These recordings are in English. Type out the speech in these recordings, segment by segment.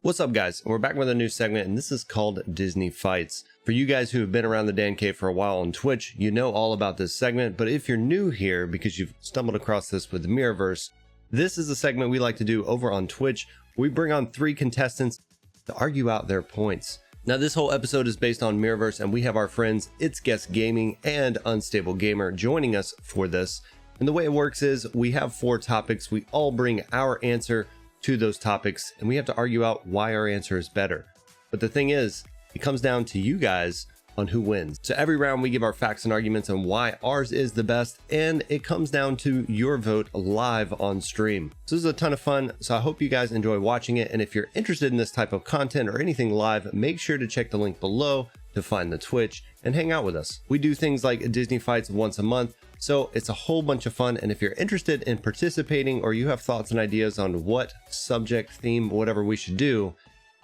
What's up, guys? We're back with a new segment, and this is called Disney Fights. For you guys who have been around the Dan Cave for a while on Twitch, you know all about this segment, but if you're new here because you've stumbled across this with the Mirrorverse, this is a segment we like to do over on Twitch. We bring on 3 contestants to argue out their points. Now, this whole episode is based on Mirrorverse, and we have our friends ItsGuestGaming and UnstableGam3r joining us for this. And the way it works is we have 4 topics. We all bring our answer to those topics, and we have to argue out why our answer is better. But the thing is, it comes down to you guys on who wins. So every round we give our facts and arguments on why ours is the best, and it comes down to your vote live on stream. So this is a ton of fun, so I hope you guys enjoy watching it, and if you're interested in this type of content or anything live, make sure to check the link below to find the Twitch and hang out with us. We do things like Disney Fights once a month, so it's a whole bunch of fun, and if you're interested in participating or you have thoughts and ideas on what subject, theme, whatever we should do,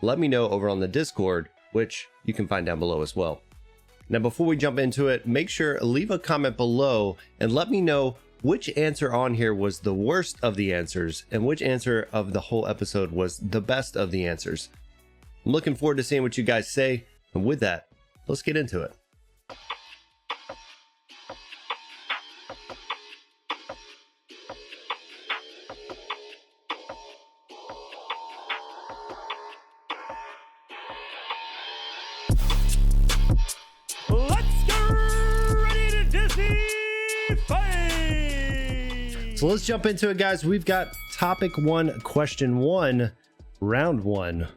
let me know over on the Discord, which you can find down below as well. Now, before we jump into it, make sure leave a comment below and let me know which answer on here was the worst of the answers and which answer of the whole episode was the best of the answers. I'm looking forward to seeing what you guys say, and with that, let's get into it. So let's jump into it, guys. We've got topic 1, question 1, round 1.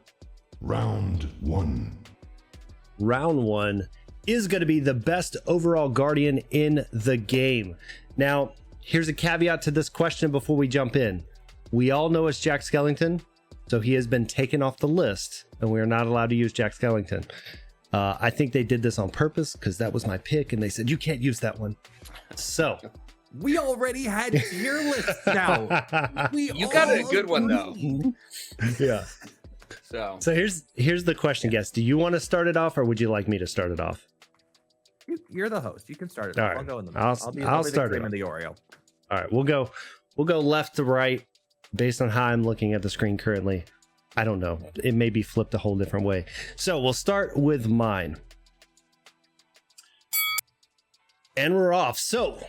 Round 1. Round 1 is going to be the best overall guardian in the game. Now, here's a caveat to this question before we jump in. We all know it's Jack Skellington, so he has been taken off the list, and we are not allowed to use Jack Skellington. I think they did this on purpose because that was my pick, and they said, you can't use that one. So... we already had tier lists now. You got a good one though. Yeah. So here's the question, guys. Do you want to start it off, or would you like me to start it off? You're the host. You can start it All off. right. I'll go in the I'll start it in the Oreo. All right, we'll go left to right based on how I'm looking at the screen currently. I don't know. It may be flipped a whole different way. So we'll start with mine. And we're off. So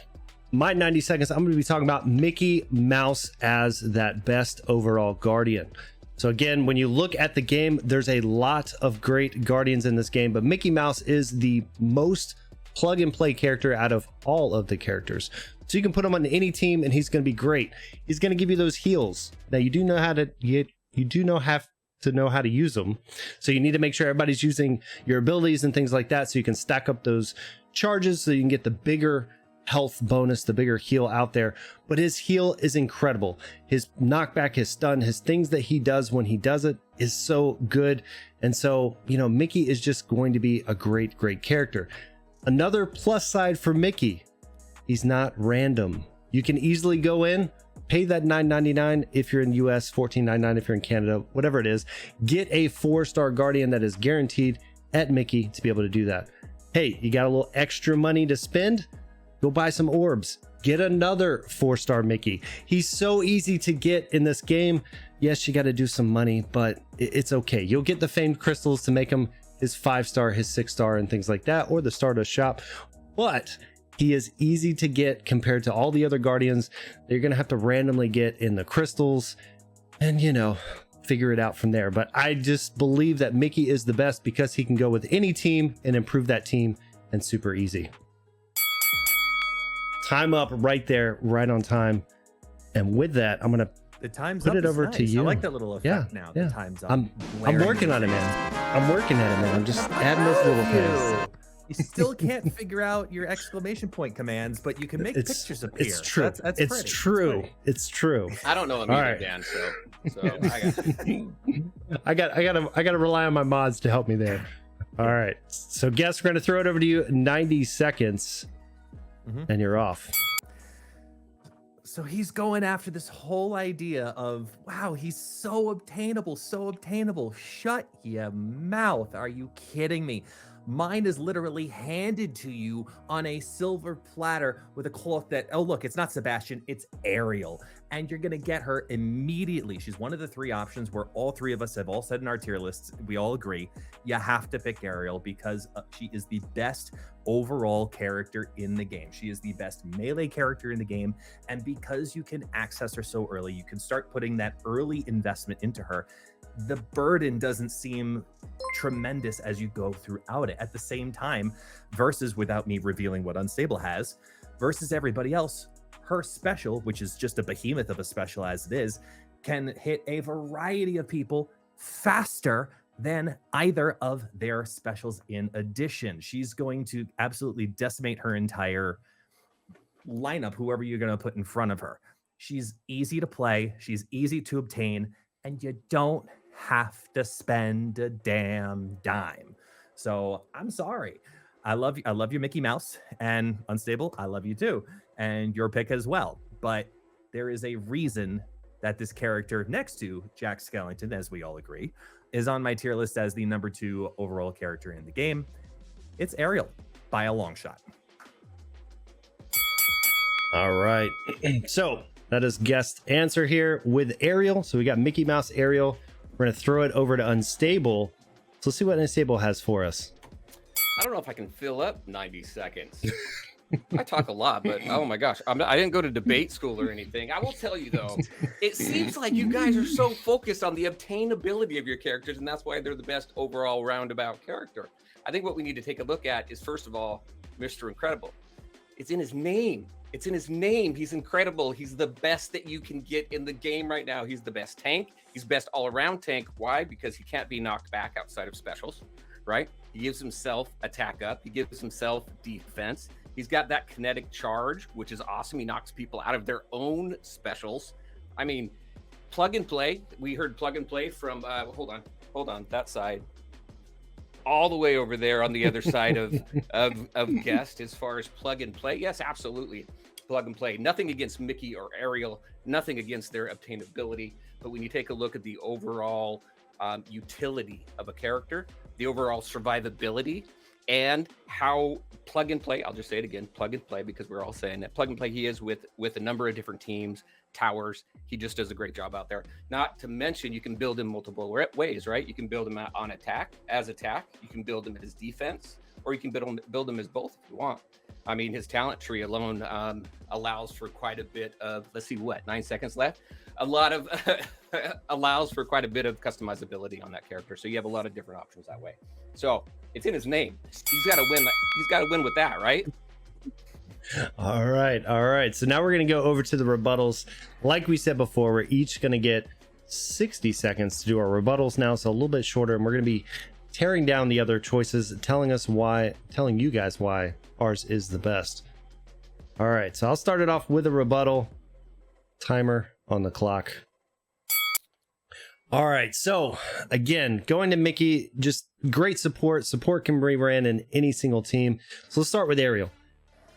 my 90 seconds, I'm going to be talking about Mickey Mouse as that best overall guardian. So again, when you look at the game, there's a lot of great guardians in this game, but Mickey Mouse is the most plug and play character out of all of the characters. So you can put him on any team and he's going to be great. He's going to give you those heals. Now you do know how to have to know how to use them. So you need to make sure everybody's using your abilities and things like that, so you can stack up those charges so you can get the bigger health bonus, the bigger heal out there. But his heal is incredible. His knockback, his stun, his things that he does when he does it is so good. And so, you know, Mickey is just going to be a great character. Another plus side for Mickey, he's not random. You can easily go in, pay that $9.99 if you're in the US, $14.99 if you're in Canada, whatever it is. Get a 4-star guardian that is guaranteed at Mickey to be able to do that. Hey, you got a little extra money to spend? Go buy some orbs. Get another 4-star Mickey. He's so easy to get in this game. Yes, you got to do some money, but it's okay. You'll get the famed crystals to make him his 5-star, his 6-star, and things like that, or the Stardust shop. But he is easy to get compared to all the other guardians that you're going to have to randomly get in the crystals and, you know, figure it out from there. But I just believe that Mickey is the best because he can go with any team and improve that team, and super easy. Time up right there, right on time. And with that, I'm gonna put it over to you. I like that little effect now. Yeah. The time's up. I'm working on it, man. I'm working at it, man. I'm just adding those little things. You still can't figure out your exclamation point commands, but you can make pictures appear. It's true. That's it's pretty. true. It's true. I don't know him either, Dan. So I gotta rely on my mods to help me there. All right. So, guess we're gonna throw it over to you. 90 seconds. And you're off. So he's going after this whole idea of, wow, he's so obtainable, so obtainable. Shut your mouth. Are you kidding me? Mine is literally handed to you on a silver platter with a cloth that, oh, look, it's not Sebastian, it's Ariel. And you're going to get her immediately. She's one of the 3 options where all 3 of us have all said in our tier lists, we all agree, you have to pick Ariel because she is the best overall character in the game. She is the best melee character in the game. And because you can access her so early, you can start putting that early investment into her. The burden doesn't seem tremendous as you go throughout it. At the same time, versus, without me revealing what Unstable has, versus everybody else, her special, which is just a behemoth of a special as it is, can hit a variety of people faster than either of their specials in addition. She's going to absolutely decimate her entire lineup, whoever you're going to put in front of her. She's easy to play, she's easy to obtain, and you don't have to spend a damn dime. So I'm sorry. I love you, Mickey Mouse, and Unstable, I love you too, and your pick as well. But there is a reason that this character next to Jack Skellington, as we all agree, is on my tier list as the number 2 overall character in the game. It's Ariel by a long shot. All right. So that is guest answer here with Ariel. So we got Mickey Mouse, Ariel. We're going to throw it over to Unstable. So let's see what Unstable has for us. I don't know if I can fill up 90 seconds. I talk a lot, but oh my gosh, I didn't go to debate school or anything. I will tell you though, it seems like you guys are so focused on the obtainability of your characters, and that's why they're the best overall roundabout character. I think what we need to take a look at is, first of all, Mr. Incredible. It's in his name. It's in his name. He's incredible. He's the best that you can get in the game right now. He's the best tank. He's best all-around tank. Why? Because he can't be knocked back outside of specials, right? He gives himself attack up. He gives himself defense. He's got that kinetic charge, which is awesome. He knocks people out of their own specials. I mean, plug and play. We heard plug and play from, hold on, that side. All the way over there on the other side of guest as far as plug and play. Yes, absolutely. Plug and play. Nothing against Mickey or Ariel, nothing against their obtainability. But when you take a look at the overall utility of a character, the overall survivability, and how plug and play, I'll just say it again, plug and play, because we're all saying that plug and play he is with a number of different teams, towers. He just does a great job out there. Not to mention, you can build him multiple ways, right? You can build him on attack, you can build him as defense, or you can build him as both if you want. I mean, his talent tree alone allows for quite a bit of, let's see, 9 seconds left? A lot of, allows for quite a bit of customizability on that character. So you have a lot of different options that way. So it's in his name. He's got to win. He's got to win with that, right? All right. So now we're going to go over to the rebuttals. Like we said before, we're each going to get 60 seconds to do our rebuttals now. So a little bit shorter, and we're going to be tearing down the other choices, telling you guys why ours is the best. All right. So I'll start it off with a rebuttal. Timer on the clock. All right, so again, going to Mickey, just great support. Support can be ran in any single team. So let's start with Ariel.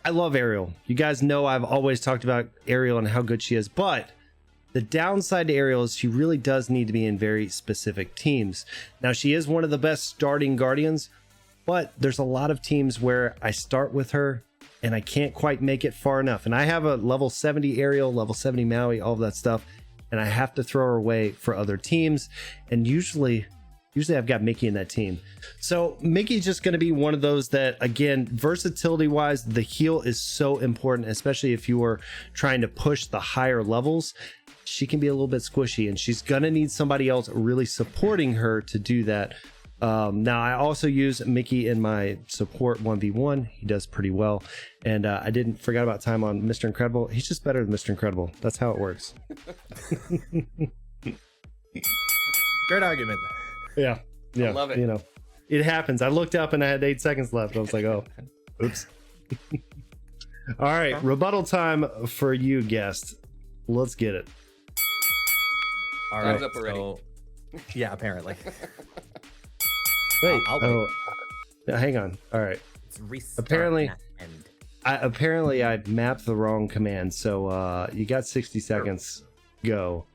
I love Ariel. You guys know I've always talked about Ariel and how good she is, but the downside to Ariel is she really does need to be in very specific teams. Now, she is one of the best starting Guardians, but there's a lot of teams where I start with her and I can't quite make it far enough. And I have a level 70 Ariel, level 70 Maui, all of that stuff, and I have to throw her away for other teams. And usually I've got Mickey in that team. So Mickey's just going to be one of those that, again, versatility wise, the heal is so important, especially if you are trying to push the higher levels. She can be a little bit squishy, and she's going to need somebody else really supporting her to do that. Now I also use Mickey in my support 1v1. He does pretty well. And I didn't forget about time on Mr. Incredible. He's just better than Mr. Incredible. That's how it works. Great argument. Yeah. I love it. You know, it happens. I looked up and I had 8 seconds left. I was like, oh, oops. All right. Rebuttal time for you, guest. Let's get it. All right. Time's up already. So, yeah, apparently. Wait. I'll wait. Hang on. All right. It's restart Apparently, that end. I mapped the wrong command. So you got 60 seconds. Go.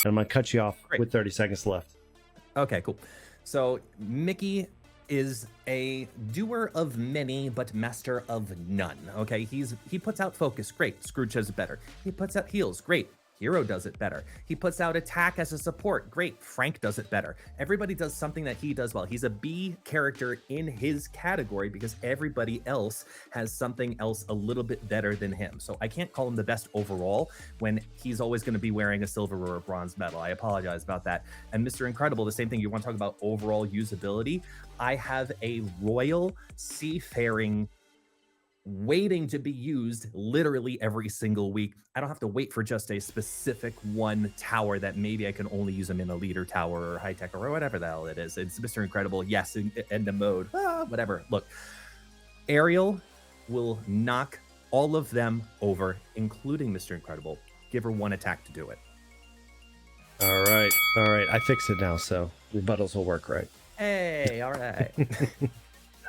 And I'm going to cut you off with 30 seconds left. Okay, cool. So Mickey is a doer of many, but master of none. Okay, he puts out focus, great. Scrooge does it better. He puts out heals, great. Hero does it better. He puts out attack as a support, great. Frank does it better. Everybody does something that he does well. He's a B character in his category because everybody else has something else a little bit better than him. So I can't call him the best overall when he's always going to be wearing a silver or a bronze medal. I apologize about that. And Mr. Incredible, the same thing. You want to talk about overall usability? I have a royal seafaring waiting to be used literally every single week. I don't have to wait for just a specific one tower that maybe I can only use them in a leader tower or high tech or whatever the hell it is. It's Mr. Incredible. Yes, in the mode, whatever. Look, Ariel will knock all of them over, including Mr. Incredible. Give her one attack to do it. All right. I fixed it now, so rebuttals will work right. Hey, all right.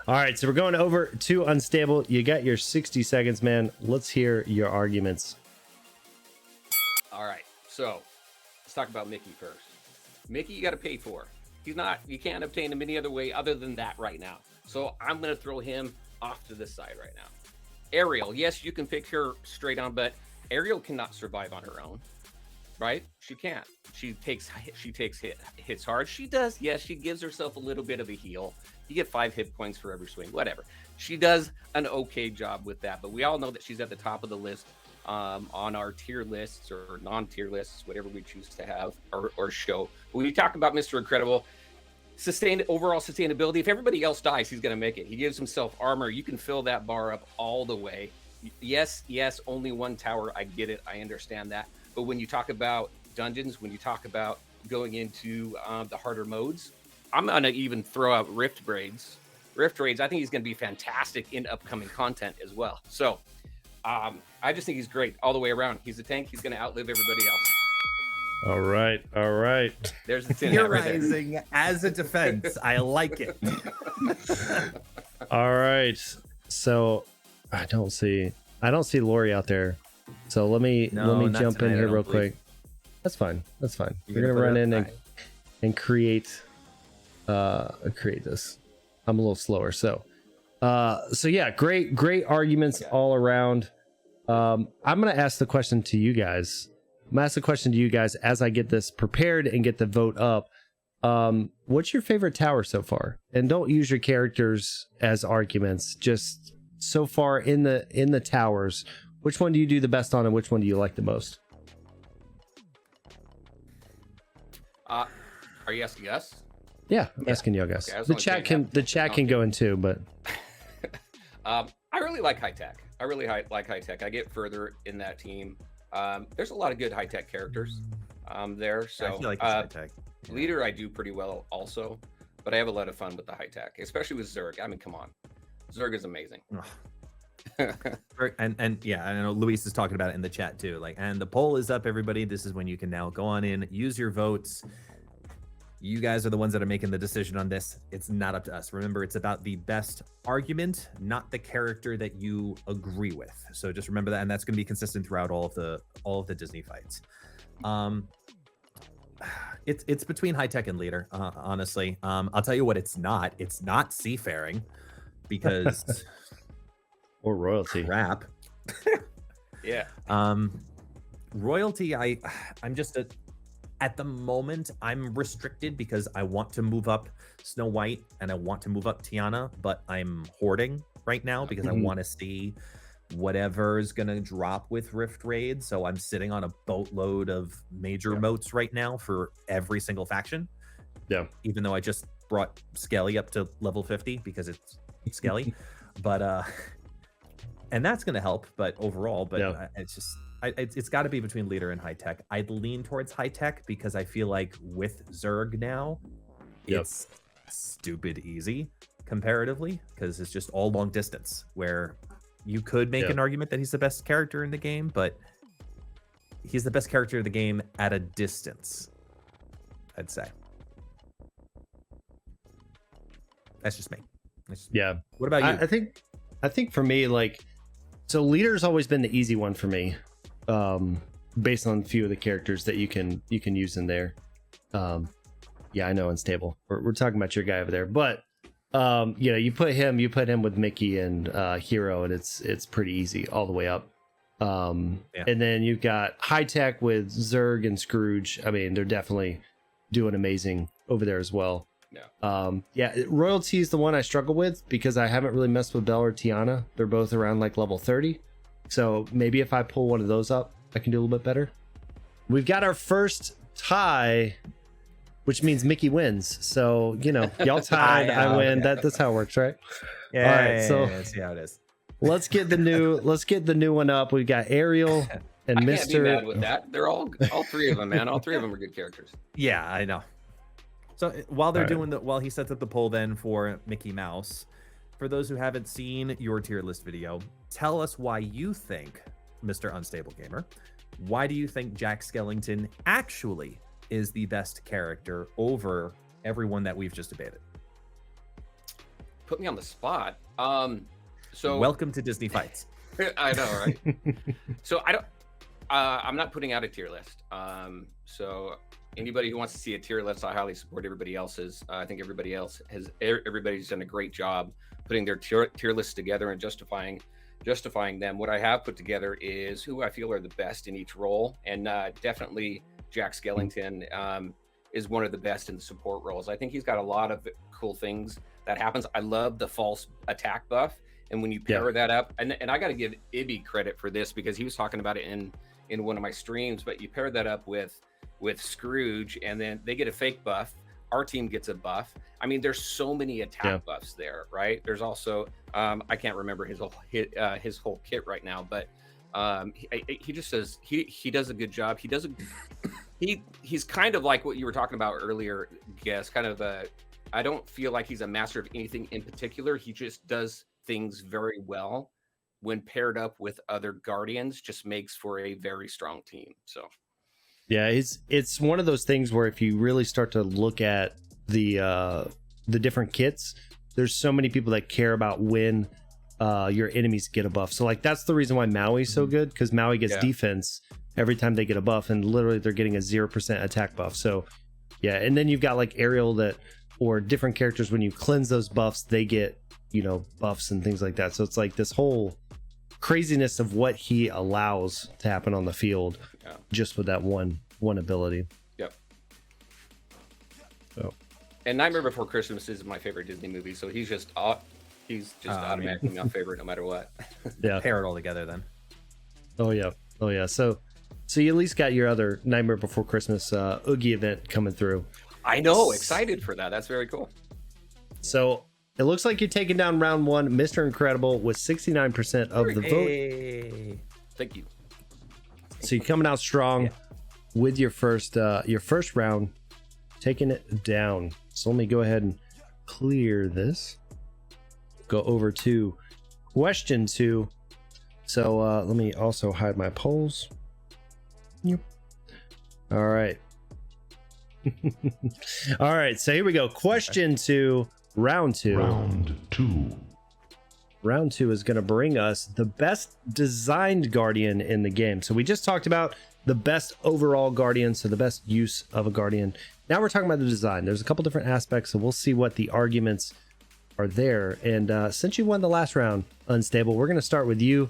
All right, so we're going over to Unstable. You got your 60 seconds, man. Let's hear your arguments. All right, so let's talk about Mickey first. Mickey, you got to pay for. You can't obtain him any other way other than that right now. So I'm going to throw him off to the side right now. Ariel, yes, you can pick her straight on, but Ariel cannot survive on her own, right? She can't. She takes hits hard. She does, yes, she gives herself a little bit of a heal. You get 5 hit points for every swing, whatever. She does an okay job with that, but we all know that she's at the top of the list on our tier lists or non-tier lists, whatever we choose to have or show. When we talk about Mr. Incredible, overall sustainability, if everybody else dies, he's going to make it. He gives himself armor. You can fill that bar up all the way. Yes, only one tower. I get it. I understand that. But when you talk about dungeons, when you talk about going into the harder modes, I'm going to even throw out Rift Braids. Rift Braids, I think he's going to be fantastic in upcoming content as well. So I just think he's great all the way around. He's a tank. He's going to outlive everybody else. All right. There's the theorizing as a defense. I like it. All right. So I don't see Lori out there. So let me jump in here real quick. That's fine. We're going to run in and create this. I'm a little slower. So yeah, great arguments all around. I'm going to ask the question to you guys. As I get this prepared and get the vote up. What's your favorite tower so far? And don't use your characters as arguments. Just so far in the towers, which one do you do the best on and which one do you like the most? Are you asking us? Yeah, I'm asking you guys. Okay, the chat can go in too, but I really like high tech. Like high tech. I get further in that team. There's a lot of good high tech characters there. So I feel like it's high tech. Yeah. Leader I do pretty well also, but I have a lot of fun with the high tech, especially with Zerg. I mean, come on, Zerg is amazing. and yeah, I know Luis is talking about it in the chat too. And the poll is up, everybody. This is when you can now go on in, use your votes. You guys are the ones that are making the decision on this. It's not up to us. Remember, it's about the best argument, not the character that you agree with. So just remember that, and that's going to be consistent throughout all of the Disney fights. It's between high tech and leader, honestly. I'll tell you what, it's not. It's not seafaring, because or royalty. Crap. Yeah. Royalty. I'm just at the moment, I'm restricted because I want to move up Snow White and I want to move up Tiana, but I'm hoarding right now because I want to see whatever's going to drop with Rift Raid. So I'm sitting on a boatload of major moats right now for every single faction. Yeah. Even though I just brought Skelly up to level 50 because it's Skelly. But, and that's going to help, but overall, it's just, it's got to be between leader and high tech. I'd lean towards high tech because I feel like with Zerg now, it's stupid easy comparatively because it's just all long distance, where you could make an argument that he's the best character in the game, but he's the best character in the game at a distance, I'd say. That's just me. Yeah. What about you? I think for me, so leader's always been the easy one for me. Based on a few of the characters that you can use in there. Yeah, I know Unstable. We're talking about your guy over there, but You know, you put him with Mickey and Hero, and it's pretty easy all the way up. And then you've got High Tech with Zurg and Scrooge. I mean, they're definitely doing amazing over there as well. Royalty is the one I struggle with because I haven't really messed with Belle or Tiana. They're both around like level 30. So maybe if I pull one of those up, I can do a little bit better. We've got our first tie, which means Mickey wins. So, you know, y'all tied, I win. That's how it works, right? Yeah. All right, so let's see how it is. let's get the new one up. We've got Ariel and I Mr. can't be mad with that. They're all three of them, man. All three of them are good characters. Yeah, I know. So while they're while he sets up the poll then for Mickey Mouse, for those who haven't seen your tier list video, tell us why you think, Mr. Unstable Gamer, why do you think Jack Skellington actually is the best character over everyone that we've just debated? Put me on the spot. So welcome to Disney Fights. I know, right? So I'm not putting out a tier list. So anybody who wants to see a tier list, I highly support everybody else's. I think everybody's done a great job putting their tier lists together and justifying them. What I have put together is who I feel are the best in each role, and definitely Jack Skellington is one of the best in the support roles. I think he's got a lot of cool things that happens. I love the false attack buff, and when you pair that up, and I got to give Ibby credit for this because he was talking about it in one of my streams. But you pair that up with Scrooge, and then they get a fake buff. Our team gets a buff. I mean, there's so many attack buffs there, right? There's also I can't remember his whole kit right now, but he just says he does a good job. He's kind of like what you were talking about earlier, Guess, kind of I don't feel like he's a master of anything in particular. He just does things very well when paired up with other Guardians, just makes for a very strong team. So yeah, it's one of those things where if you really start to look at the different kits, there's so many people that care about when your enemies get a buff. So like that's the reason why Maui's so good, because Maui gets defense every time they get a buff, and literally they're getting a 0% attack buff. So yeah, and then you've got like Ariel or different characters, when you cleanse those buffs, they get, you know, buffs and things like that. So it's like this whole craziness of what he allows to happen on the field just with that one ability. Yep. So, and Nightmare Before Christmas is my favorite Disney movie, so he's just automatically my favorite no matter what. Yeah, pair it all together then. Oh yeah. So you at least got your other Nightmare Before Christmas Oogie event coming through. I know, excited for that. That's very cool. So it looks like you're taking down round one, Mr. Incredible, with 69% of the vote. Thank you. So you're coming out strong with your first round, taking it down. So let me go ahead and clear this. Go over to question 2. So let me also hide my polls. Yep. All right. All right. So here we go. Question 2, round 2. Round 2 is going to bring us the best designed Guardian in the game. So we just talked about the best overall Guardian, so the best use of a Guardian. Now we're talking about the design. There's a couple different aspects, so we'll see what the arguments are there. And since you won the last round, Unstable, we're going to start with you,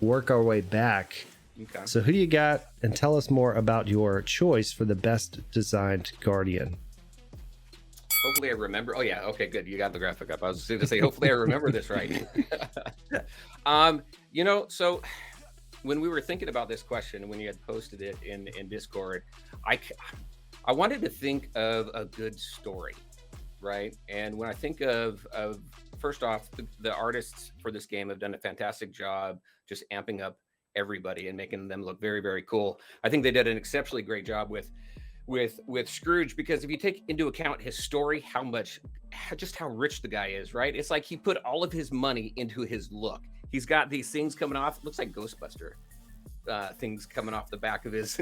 work our way back. Okay. So who do you got? And tell us more about your choice for the best designed Guardian. Hopefully I remember. Oh yeah, okay, good. You got the graphic up. I was going to say, hopefully I remember this right. You know, so when we were thinking about this question, when you had posted it in Discord, I wanted to think of a good story, right? And when I think of first off, the artists for this game have done a fantastic job just amping up everybody and making them look very, very cool. I think they did an exceptionally great job with Scrooge, because if you take into account his story, just how rich the guy is, right? It's like he put all of his money into his look. He's got these things coming off, looks like Ghostbuster things coming off the back of his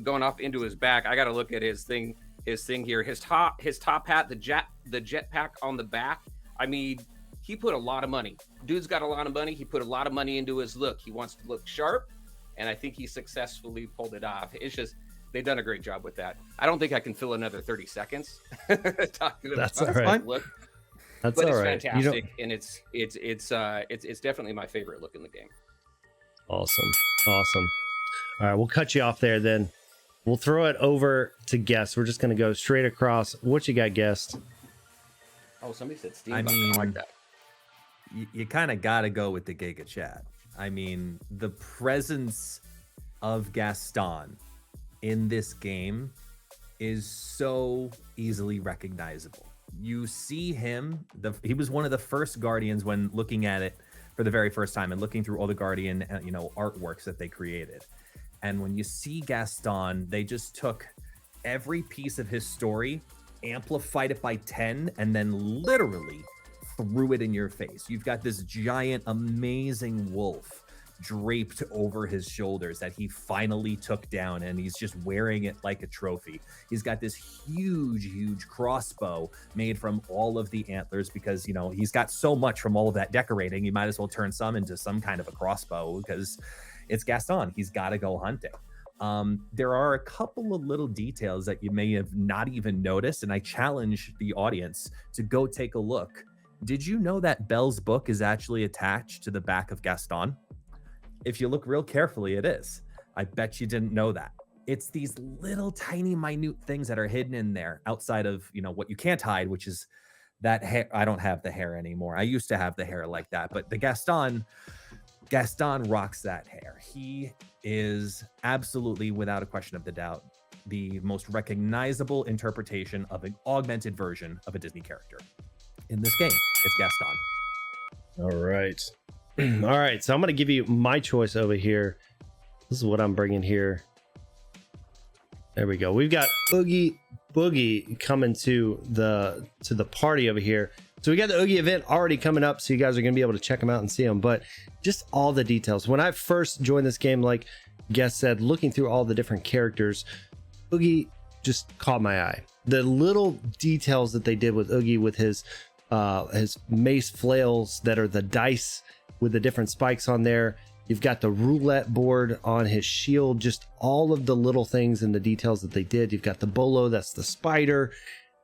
going off into his back. I got to look at his thing here. His top hat, the jetpack on the back. I mean, he put a lot of money. Dude's got a lot of money. He put a lot of money into his look. He wants to look sharp, and I think he successfully pulled it off. It's just, they've done a great job with that. I don't think I can fill another 30 seconds talking about That's all right. look. That's but all it's right. fantastic, and it's definitely my favorite look in the game. Awesome. Awesome. All right, we'll cut you off there then. We'll throw it over to guests. We're just going to go straight across. What you got, guest? Oh, somebody said Steam. I I mean, like that. You kind of got to go with the Giga Chat. I mean, the presence of Gaston in this game is so easily recognizable. You see him, he was one of the first Guardians when looking at it for the very first time and looking through all the Guardian, artworks that they created. And when you see Gaston, they just took every piece of his story, amplified it by 10, and then literally threw it in your face. You've got this giant, amazing wolf draped over his shoulders that he finally took down, and he's just wearing it like a trophy. He's got this huge crossbow made from all of the antlers because, he's got so much from all of that decorating. You might as well turn some into some kind of a crossbow because it's Gaston. He's got to go hunting. There are a couple of little details that you may have not even noticed, and I challenge the audience to go take a look. Did you know that Belle's book is actually attached to the back of Gaston? If you look real carefully, it is. I bet you didn't know that. It's these little tiny minute things that are hidden in there outside of, what you can't hide, which is that hair. I don't have the hair anymore. I used to have the hair like that, but the Gaston rocks that hair. He is absolutely, without a question of the doubt, the most recognizable interpretation of an augmented version of a Disney character. In this game, it's Gaston. All right. All right, so I'm going to give you my choice over here. This is what I'm bringing here. There we go. We've got Oogie Boogie coming to the party over here. So we got the Oogie event already coming up, so you guys are going to be able to check them out and see them. But just all the details. When I first joined this game, like Guest said, looking through all the different characters, Oogie just caught my eye. The little details that they did with Oogie with his mace flails that are the dice with the different spikes on there. You've got the roulette board on his shield, just all of the little things and the details that they did. You've got the bolo, that's the spider.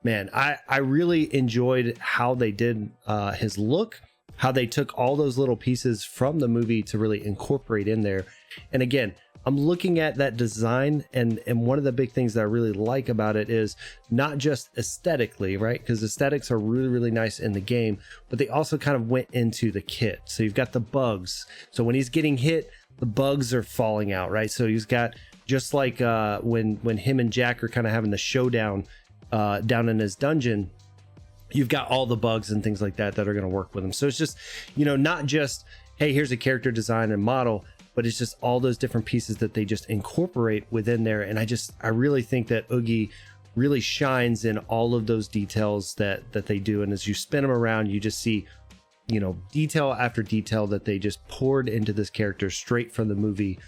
Man, I really enjoyed how they did his look, how they took all those little pieces from the movie to really incorporate in there. And again, I'm looking at that design, and one of the big things that I really like about it is not just aesthetically, right? Because aesthetics are really, really nice in the game, but they also kind of went into the kit. So you've got the bugs. So when he's getting hit, the bugs are falling out, right? So he's got, just like when him and Jack are kind of having the showdown down in his dungeon, you've got all the bugs and things like that that are going to work with him. So it's just, not just, hey, here's a character design and model, but it's just all those different pieces that they just incorporate within there. And I really think that Oogie really shines in all of those details that they do. And as you spin them around, you just see, detail after detail that they just poured into this character straight from the movie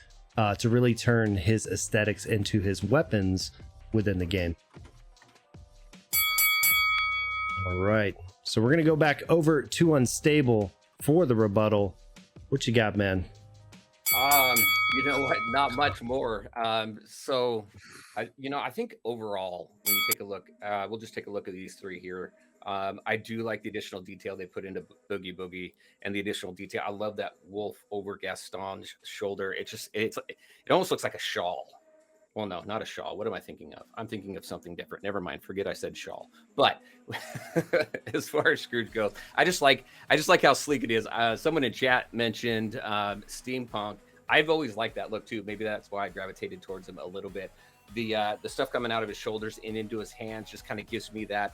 to really turn his aesthetics into his weapons within the game. All right, so we're going to go back over to Unstable for the rebuttal. What you got, man? You know what? Not much more. So, I think overall, when you take a look, we'll just take a look at these three here. I do like the additional detail they put into Boogie Boogie and the additional detail. I love that wolf over Gaston's shoulder. It almost looks like a shawl. Well, no, not a shawl. What am I thinking of? I'm thinking of something different. Never mind. Forget I said shawl. But as far as Scrooge goes, I just like how sleek it is. Someone in chat mentioned steampunk. I've always liked that look too. Maybe that's why I gravitated towards him a little bit. The stuff coming out of his shoulders and into his hands just kind of gives me that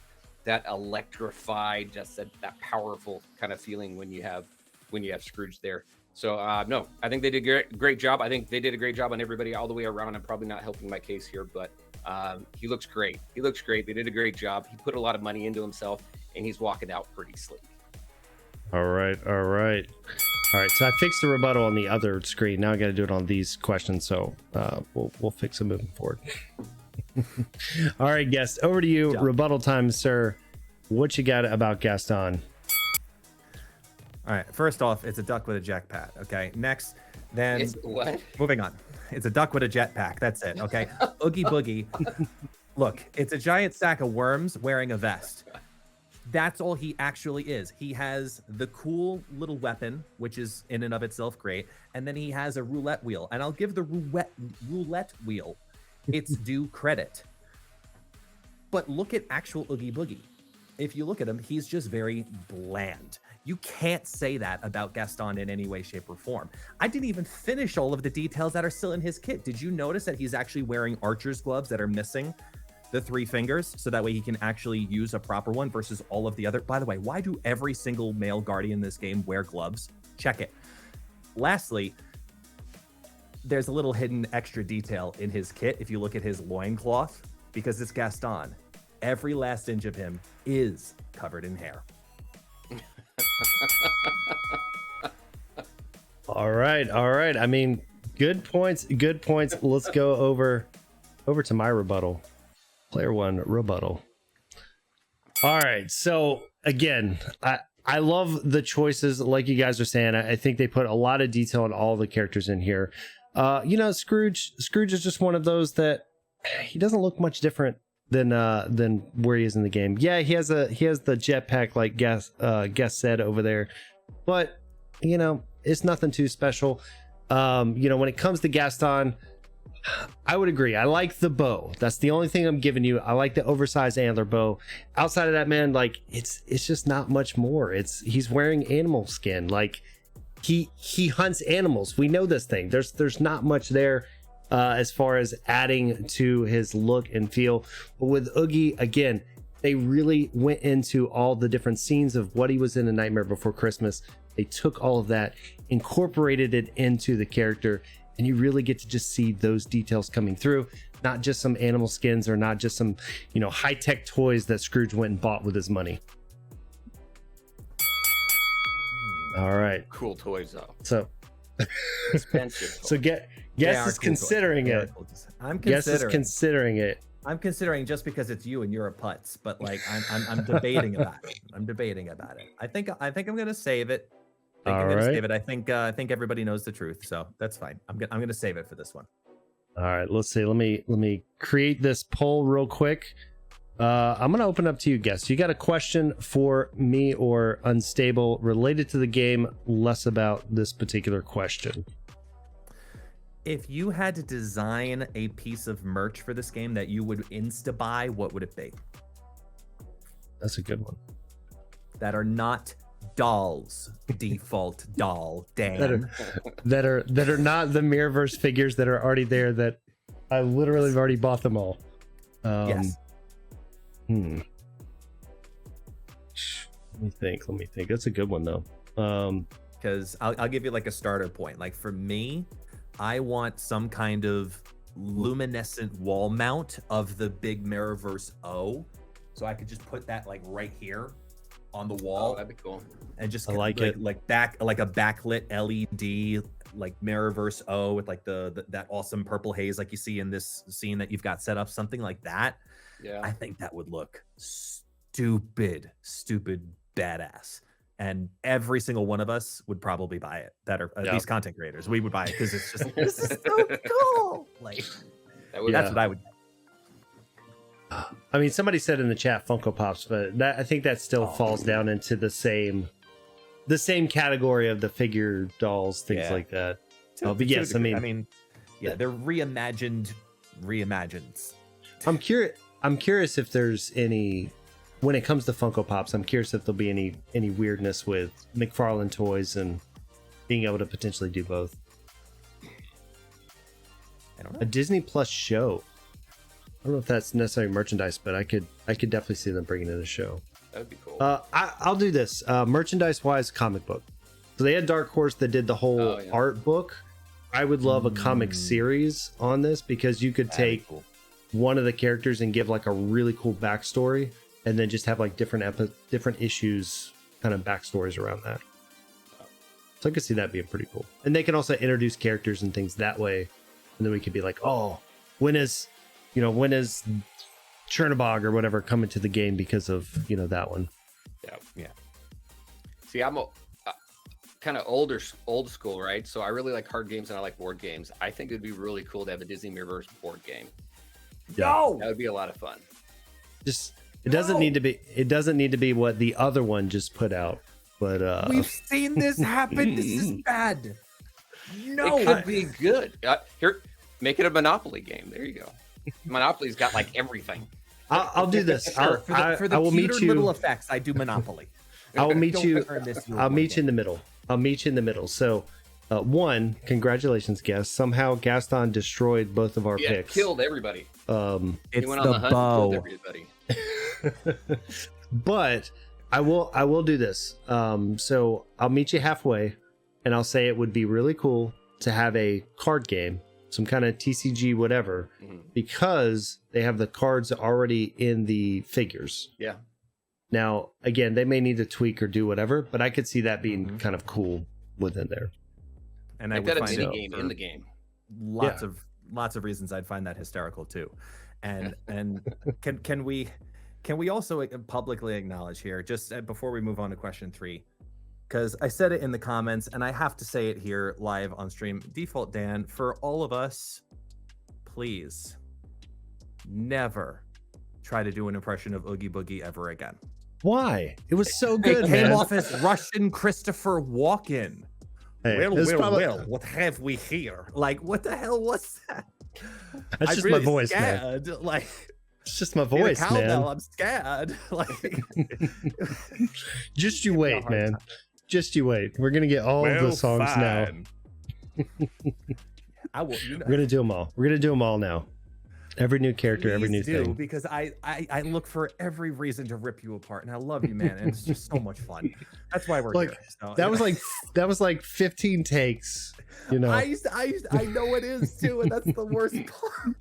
electrified, just that powerful kind of feeling when you have Scrooge there. So no, I think they did a great job. I think they did a great job on everybody all the way around. I'm probably not helping my case here, but he looks great. He looks great. They did a great job. He put a lot of money into himself, and he's walking out pretty sleek. All right. So I fixed the rebuttal on the other screen. Now I got to do it on these questions. So we'll fix it moving forward. All right, guest, over to you. Rebuttal time, sir. What you got about Gaston? All right. First off, it's a duck with a jetpack. Okay. Next, then It's what? moving on. It's a duck with a jetpack. That's it. Okay. Oogie Boogie. Look, it's a giant sack of worms wearing a vest. That's all he actually is. He has the cool little weapon, which is in and of itself great, and then he has a roulette wheel. And I'll give the roulette wheel its due credit. But look at actual Oogie Boogie. If you look at him, he's just very bland. You can't say that about Gaston in any way, shape, or form. I didn't even finish all of the details that are still in his kit. Did you notice that he's actually wearing archer's gloves that are missing the 3 fingers, so that way he can actually use a proper one versus all of the other? By the way, why do every single male guardian in this game wear gloves? Check it. Lastly, there's a little hidden extra detail in his kit if you look at his loincloth, because it's Gaston. Every last inch of him is covered in hair. All right. I mean, good points. Let's go over to my rebuttal. Player 1 rebuttal. All right. So again, I love the choices, like you guys are saying. I think they put a lot of detail on all the characters in here. Scrooge is just one of those that he doesn't look much different than where he is in the game. Yeah, he has the jetpack like guest said over there, but it's nothing too special. When it comes to Gaston, I would agree. I like the bow. That's the only thing I'm giving you. I like the oversized antler bow. Outside of that, man, like it's just not much more. He's wearing animal skin. Like he hunts animals. We know this thing. There's not much there as far as adding to his look and feel. But with Oogie, again, they really went into all the different scenes of what he was in A Nightmare Before Christmas. They took all of that, incorporated it into the character, and you really get to just see those details coming through, not just some animal skins or not just some, high-tech toys that Scrooge went and bought with his money. All right. Cool toys, though. So expensive toys. So Guess is considering it. I'm Guess is considering it. I'm considering just because it's you and you're a putz, but like I'm debating about it. I think I'm gonna save it. I think everybody knows the truth, so that's fine. I'm gonna save it for this one. All right, let's see. Let me create this poll real quick. I'm gonna open up to you, Guess. You got a question for me or Unstable related to the game, less about this particular question? If you had to design a piece of merch for this game that you would insta-buy, what would it be? That's a good one. That are not dolls, default doll, Dan. That are not the Mirrorverse figures that are already there, that I literally have already bought them all. Yes. Let me think. That's a good one though. Because I'll give you like a starter point. Like for me, I want some kind of luminescent wall mount of the big Mirrorverse O, so I could just put that like right here on the wall. Oh, that'd be cool. And just I like it. like a backlit LED like Mirrorverse O with like that awesome purple haze like you see in this scene that you've got set up, something like that. Yeah, I think that would look stupid badass. And every single one of us would probably buy it. That are these content creators, we would buy it because it's just this is so cool. Like that's what I would. I mean, somebody said in the chat Funko Pops, but I think that still falls down into the same category of the figure dolls, things like that. But yes, I mean, they're reimagined. I'm curious if there's any. When it comes to Funko Pops, I'm curious if there'll be any weirdness with McFarlane toys and being able to potentially do both. I don't know. A Disney Plus show. I don't know if that's necessarily merchandise, but I could definitely see them bringing in a show. That'd be cool. I'll do this. Merchandise-wise, comic book. So they had Dark Horse that did the whole art book. I would love a comic series on this because you could take one of the characters and give like a really cool backstory, and then just have like different issues, kind of backstories around that. So I could see that being pretty cool. And they can also introduce characters and things that way, and then we could be like, oh, when is Chernobog or whatever coming to the game because of that one. Yeah. See, I'm kind of old school, right? So I really like card games and I like board games. I think it'd be really cool to have a Disney Mirrorverse board game. No, that would be a lot of fun. Just It doesn't need to be. It doesn't need to be what the other one just put out. But we've seen this happen. This is bad. No, it could be good. Here, make it a Monopoly game. There you go. Monopoly's got like everything. I'll do this. Sure. For the I will meet you. little effects, I do Monopoly. I will meet you. I'll I'll meet you in the middle. I'll meet you in the middle. So, one, congratulations, guest. Somehow Gaston destroyed both of our picks. Killed everybody. It's he went on the hunt, bow. killed everybody. But I will do this. So I'll meet you halfway, and I'll say it would be really cool to have a card game, some kind of TCG, whatever, because they have the cards already in the figures. Yeah. Now, again, they may need to tweak or do whatever, but I could see that being kind of cool within there. And I I got would a find mini it game for in the game. lots of reasons I'd find that hysterical too. And can we also publicly acknowledge here, just before we move on to question 3, because I said it in the comments and I have to say it here live on stream. Default Dan, for all of us, please never try to do an impression of Oogie Boogie ever again. Why? It was so good, It man. came off as Russian Christopher Walken. Hey, Well, what have we here? Like, what the hell was that? That's I'm just really my voice, man. scared. Like, It's just my in a voice, cowbell, man. I'm scared. Like, Just you Give me a wait, hard man. time. Just you wait. We're gonna get all the songs now. I will. You know, We're gonna do them all. We're gonna do them all now. Every new character, every new please do, thing. because I look for every reason to rip you apart, and I love you, man, and it's just so much fun. That's why we're Like, here. So, that was like 15 takes. You know, I know it is too, and that's the worst part.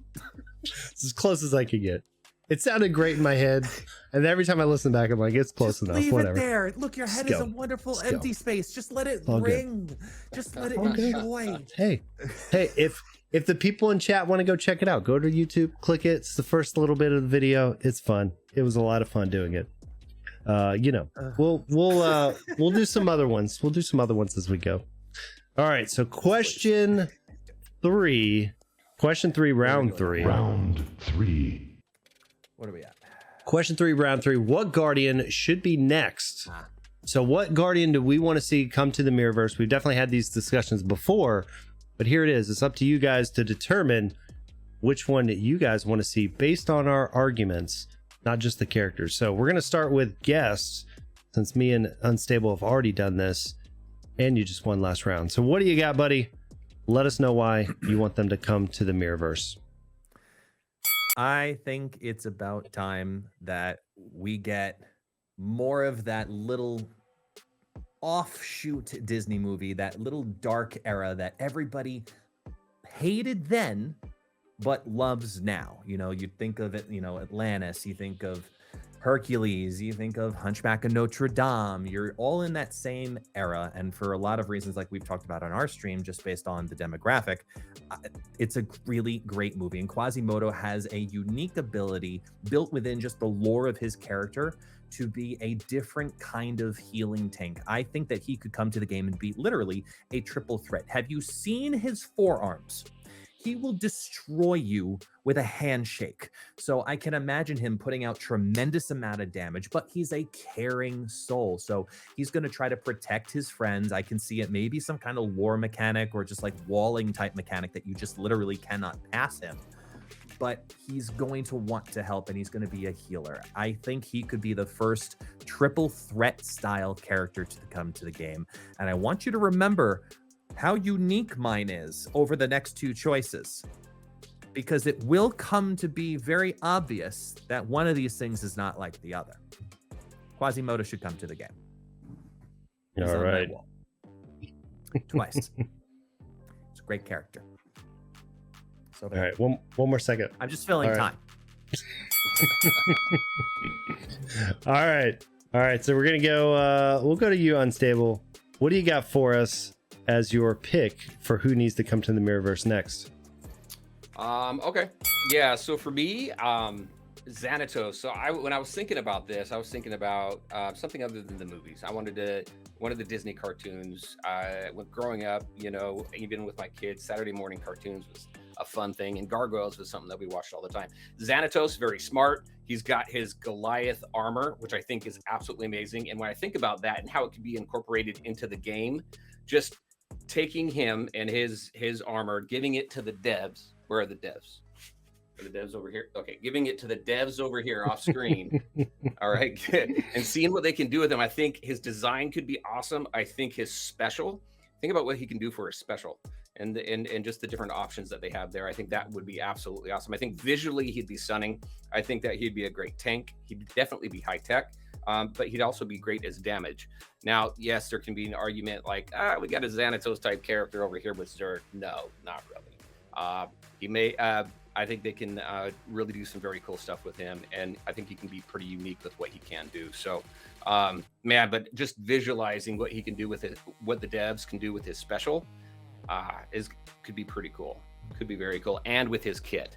it's as close as I could get. It sounded great in my head, and every time I listen back, I'm like, it's close enough. Leave Whatever. it there. Look, your head Just is a go. wonderful Just go. empty space. Just let it All good. ring. Just let it All good. enjoy. Hey, if the people in chat want to go check it out, go to YouTube, click it. It's the first little bit of the video. It's fun. It was a lot of fun doing it. We'll do some other ones. We'll do some other ones as we go. All right. So question 3, round 3. Round 3. What are we at? Question 3, round 3. What Guardian should be next? So what Guardian do we want to see come to the Mirrorverse? We've definitely had these discussions before, but here it is. It's up to you guys to determine which one that you guys want to see based on our arguments, not just the characters. So we're going to start with guests, since me and Unstable have already done this, and you just won last round. So what do you got, buddy? Let us know why you want them to come to the Mirrorverse. I think it's about time that we get more of that little offshoot Disney movie, that little dark era that everybody hated then, but loves now. You know, you think of it, Atlantis, you think of Hercules, you think of Hunchback of Notre Dame. You're all in that same era, and for a lot of reasons, like we've talked about on our stream, just based on the demographic, it's a really great movie. And Quasimodo has a unique ability built within just the lore of his character to be a different kind of healing tank. I think that he could come to the game and be literally a triple threat. Have you seen his forearms? He will destroy you with a handshake. So I can imagine him putting out tremendous amount of damage, but he's a caring soul. So he's going to try to protect his friends. I can see it maybe some kind of war mechanic or just like walling type mechanic that you just literally cannot pass him. But he's going to want to help, and he's going to be a healer. I think he could be the first triple threat style character to come to the game. And I want you to remember how unique mine is over the next 2 choices, because it will come to be very obvious that one of these things is not like the other. Quasimodo should come to the game. He's All on my right. wall. Twice. It's a great character. So All right. One more second. I'm just filling All right. time. All right. So we're going to go, we'll go to you, Unstable. What do you got for us as your pick for who needs to come to the Mirrorverse next? Okay. Yeah, so for me, Xanatos. So when I was thinking about this, I was thinking about something other than the movies. I wanted one of the Disney cartoons. When growing up, even with my kids, Saturday morning cartoons was a fun thing. And gargoyles was something that we watched all the time. Xanatos, very smart. He's got his Goliath armor, which I think is absolutely amazing. And when I think about that and how it could be incorporated into the game, just taking him and his armor, giving it to the devs. Where are the devs? Are the devs over here? Okay, giving it to the devs over here off screen. All right, good. And seeing what they can do with him. I think his design could be awesome. I think his special, think about what he can do for a special and just the different options that they have there. I think that would be absolutely awesome. I think visually he'd be stunning. I think that he'd be a great tank. He'd definitely be high tech, but he'd also be great as damage. Now, yes, there can be an argument like, we got a Xanatos type character over here with Zerg. No, not really. He may, I think they can really do some very cool stuff with him. And I think he can be pretty unique with what he can do. So, man, but just visualizing what he can do with it, what the devs can do with his special could be pretty cool. Could be very cool. And with his kit,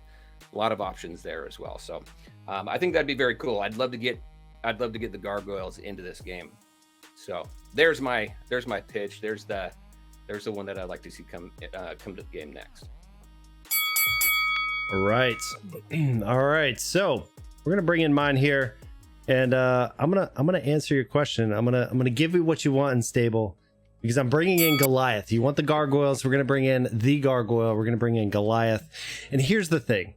a lot of options there as well. So I think that'd be very cool. I'd love to get the gargoyles into this game. So there's my pitch. There's the one that I'd like to see come to the game next. All right. All right. So we're gonna bring in mine here, and I'm gonna answer your question. I'm gonna give you what you want in stable, because I'm bringing in Goliath. You want the gargoyles? We're gonna bring in the gargoyle. We're gonna bring in Goliath. And here's the thing.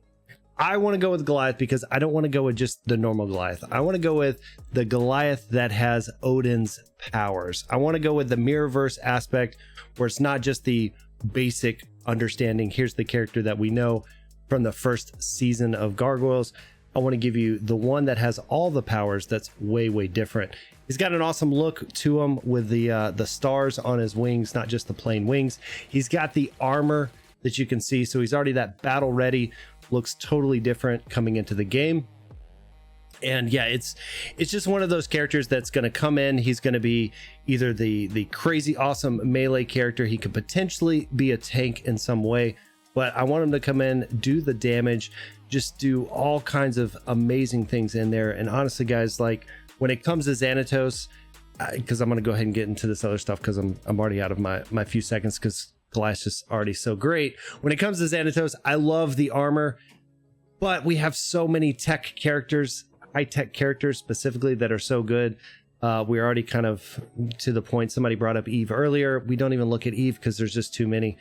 I want to go with Goliath because I don't want to go with just the normal Goliath. I want to go with the Goliath that has Odin's powers. I want to go with the Mirrorverse aspect, where it's not just the basic understanding. Here's the character that we know from the first season of Gargoyles. I want to give you the one that has all the powers that's way, way different. He's got an awesome look to him with the stars on his wings, not just the plain wings. He's got the armor that you can see, so he's already that battle ready. Looks totally different coming into the game. And yeah, it's just one of those characters that's going to come in. He's going to be either the crazy awesome melee character. He could potentially be a tank in some way, but I want him to come in, do the damage, just do all kinds of amazing things in there. And honestly, guys, like when it comes to Xanatos, because I'm going to go ahead and get into this other stuff because I'm already out of my few seconds, because Goliath's just already so great. When it comes to Xanatos, I love the armor, but we have so many tech characters, high-tech characters specifically, that are so good. We're already kind of to the point. Somebody brought up Eve earlier. We don't even look at Eve because there's just too many.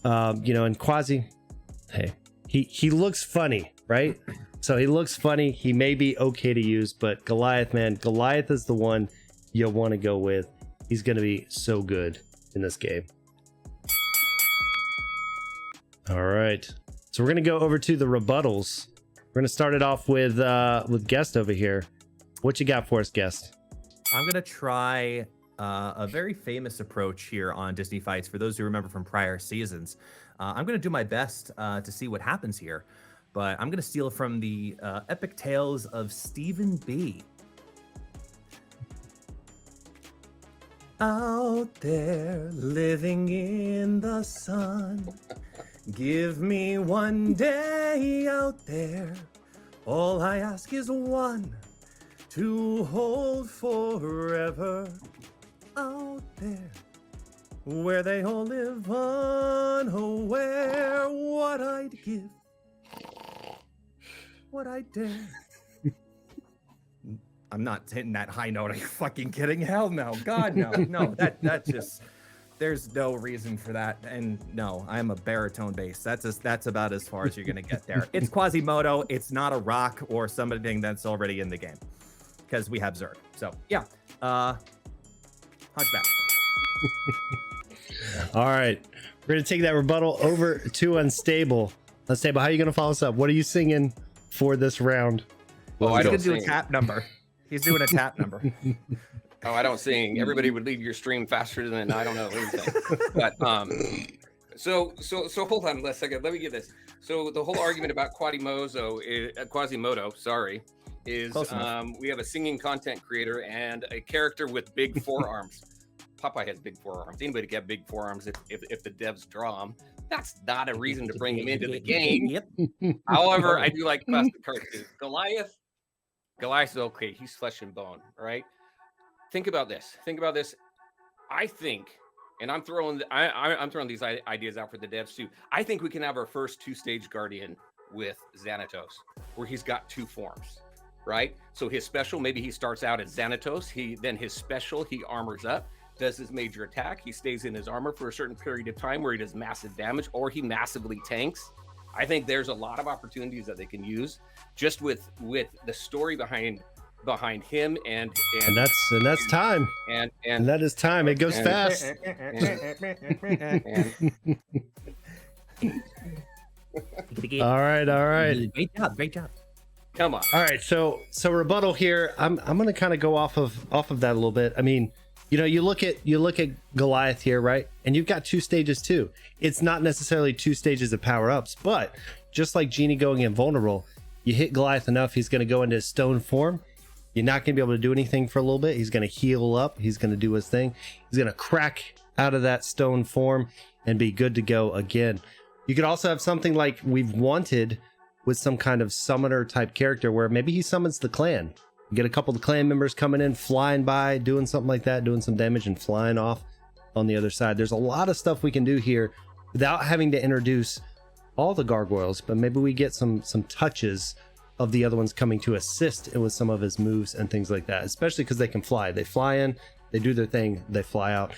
And Quasi, hey, he looks funny, right? So he looks funny. He may be okay to use, but Goliath, man, Goliath is the one you'll want to go with. He's going to be so good in this game. All right, so we're gonna go over to the rebuttals. We're gonna start it off with Guest over here. What you got for us, Guest? I'm gonna try a very famous approach here on Disney Fights. For those who remember from prior seasons, I'm gonna do my best to see what happens here, but I'm gonna steal from the epic tales of Stephen B. Out there, living in the sun. Give me one day out there. All I ask is one to hold forever. Out there, where they all live unaware. What I'd give, what I dare. I'm not hitting that high note. Are you fucking kidding? Hell no. God no. No, that just, there's no reason for that. And no, I'm a baritone bass. That's about as far as you're gonna get there. It's Quasimodo. It's not a rock or something that's already in the game, because we have Zerg. So yeah, Hunchback. All right, we're gonna take that rebuttal over to Unstable. Unstable, how are you gonna follow us up? What are you singing for this round? Oh, He's gonna do a tap number. He's doing a tap number. Oh, I don't sing. Everybody would leave your stream faster than I don't know anything. But so hold on a second. Let me get this. So the whole argument about Quasimodo, sorry, is we have a singing content creator and a character with big forearms. Popeye has big forearms. Anybody get big forearms if the devs draw them. That's not a reason to bring him into the game. Yep. However, I do like plastic cartoons. Goliath's okay. He's flesh and bone, right? Think about this. I think and I'm throwing these ideas out for the devs too. I think we can have our first 2-stage Guardian with Xanatos, where he's got 2 forms, right? So his special, maybe he starts out as Xanatos. Then his special, he armors up, does his major attack. He stays in his armor for a certain period of time where he does massive damage, or he massively tanks. I think there's a lot of opportunities that they can use just with the story behind him and that's time. And that is time. It goes fast. All right. Great job. Come on. All right, so rebuttal here. I'm gonna kind of go off of that a little bit. I mean, you look at Goliath here, right? And you've got 2 stages too. It's not necessarily 2 stages of power ups, but just like Genie going invulnerable, you hit Goliath enough, he's gonna go into his stone form. You're not gonna be able to do anything for a little bit. He's gonna heal up. He's gonna do his thing. He's gonna crack out of that stone form and be good to go again. You could also have something like we've wanted with some kind of summoner type character where maybe he summons the clan. You get a couple of the clan members coming in, flying by, doing something like that, doing some damage and flying off on the other side. There's a lot of stuff we can do here without having to introduce all the gargoyles, but maybe we get some touches of the other ones coming to assist with some of his moves and things like that, especially because they can fly. They fly in, they do their thing, they fly out.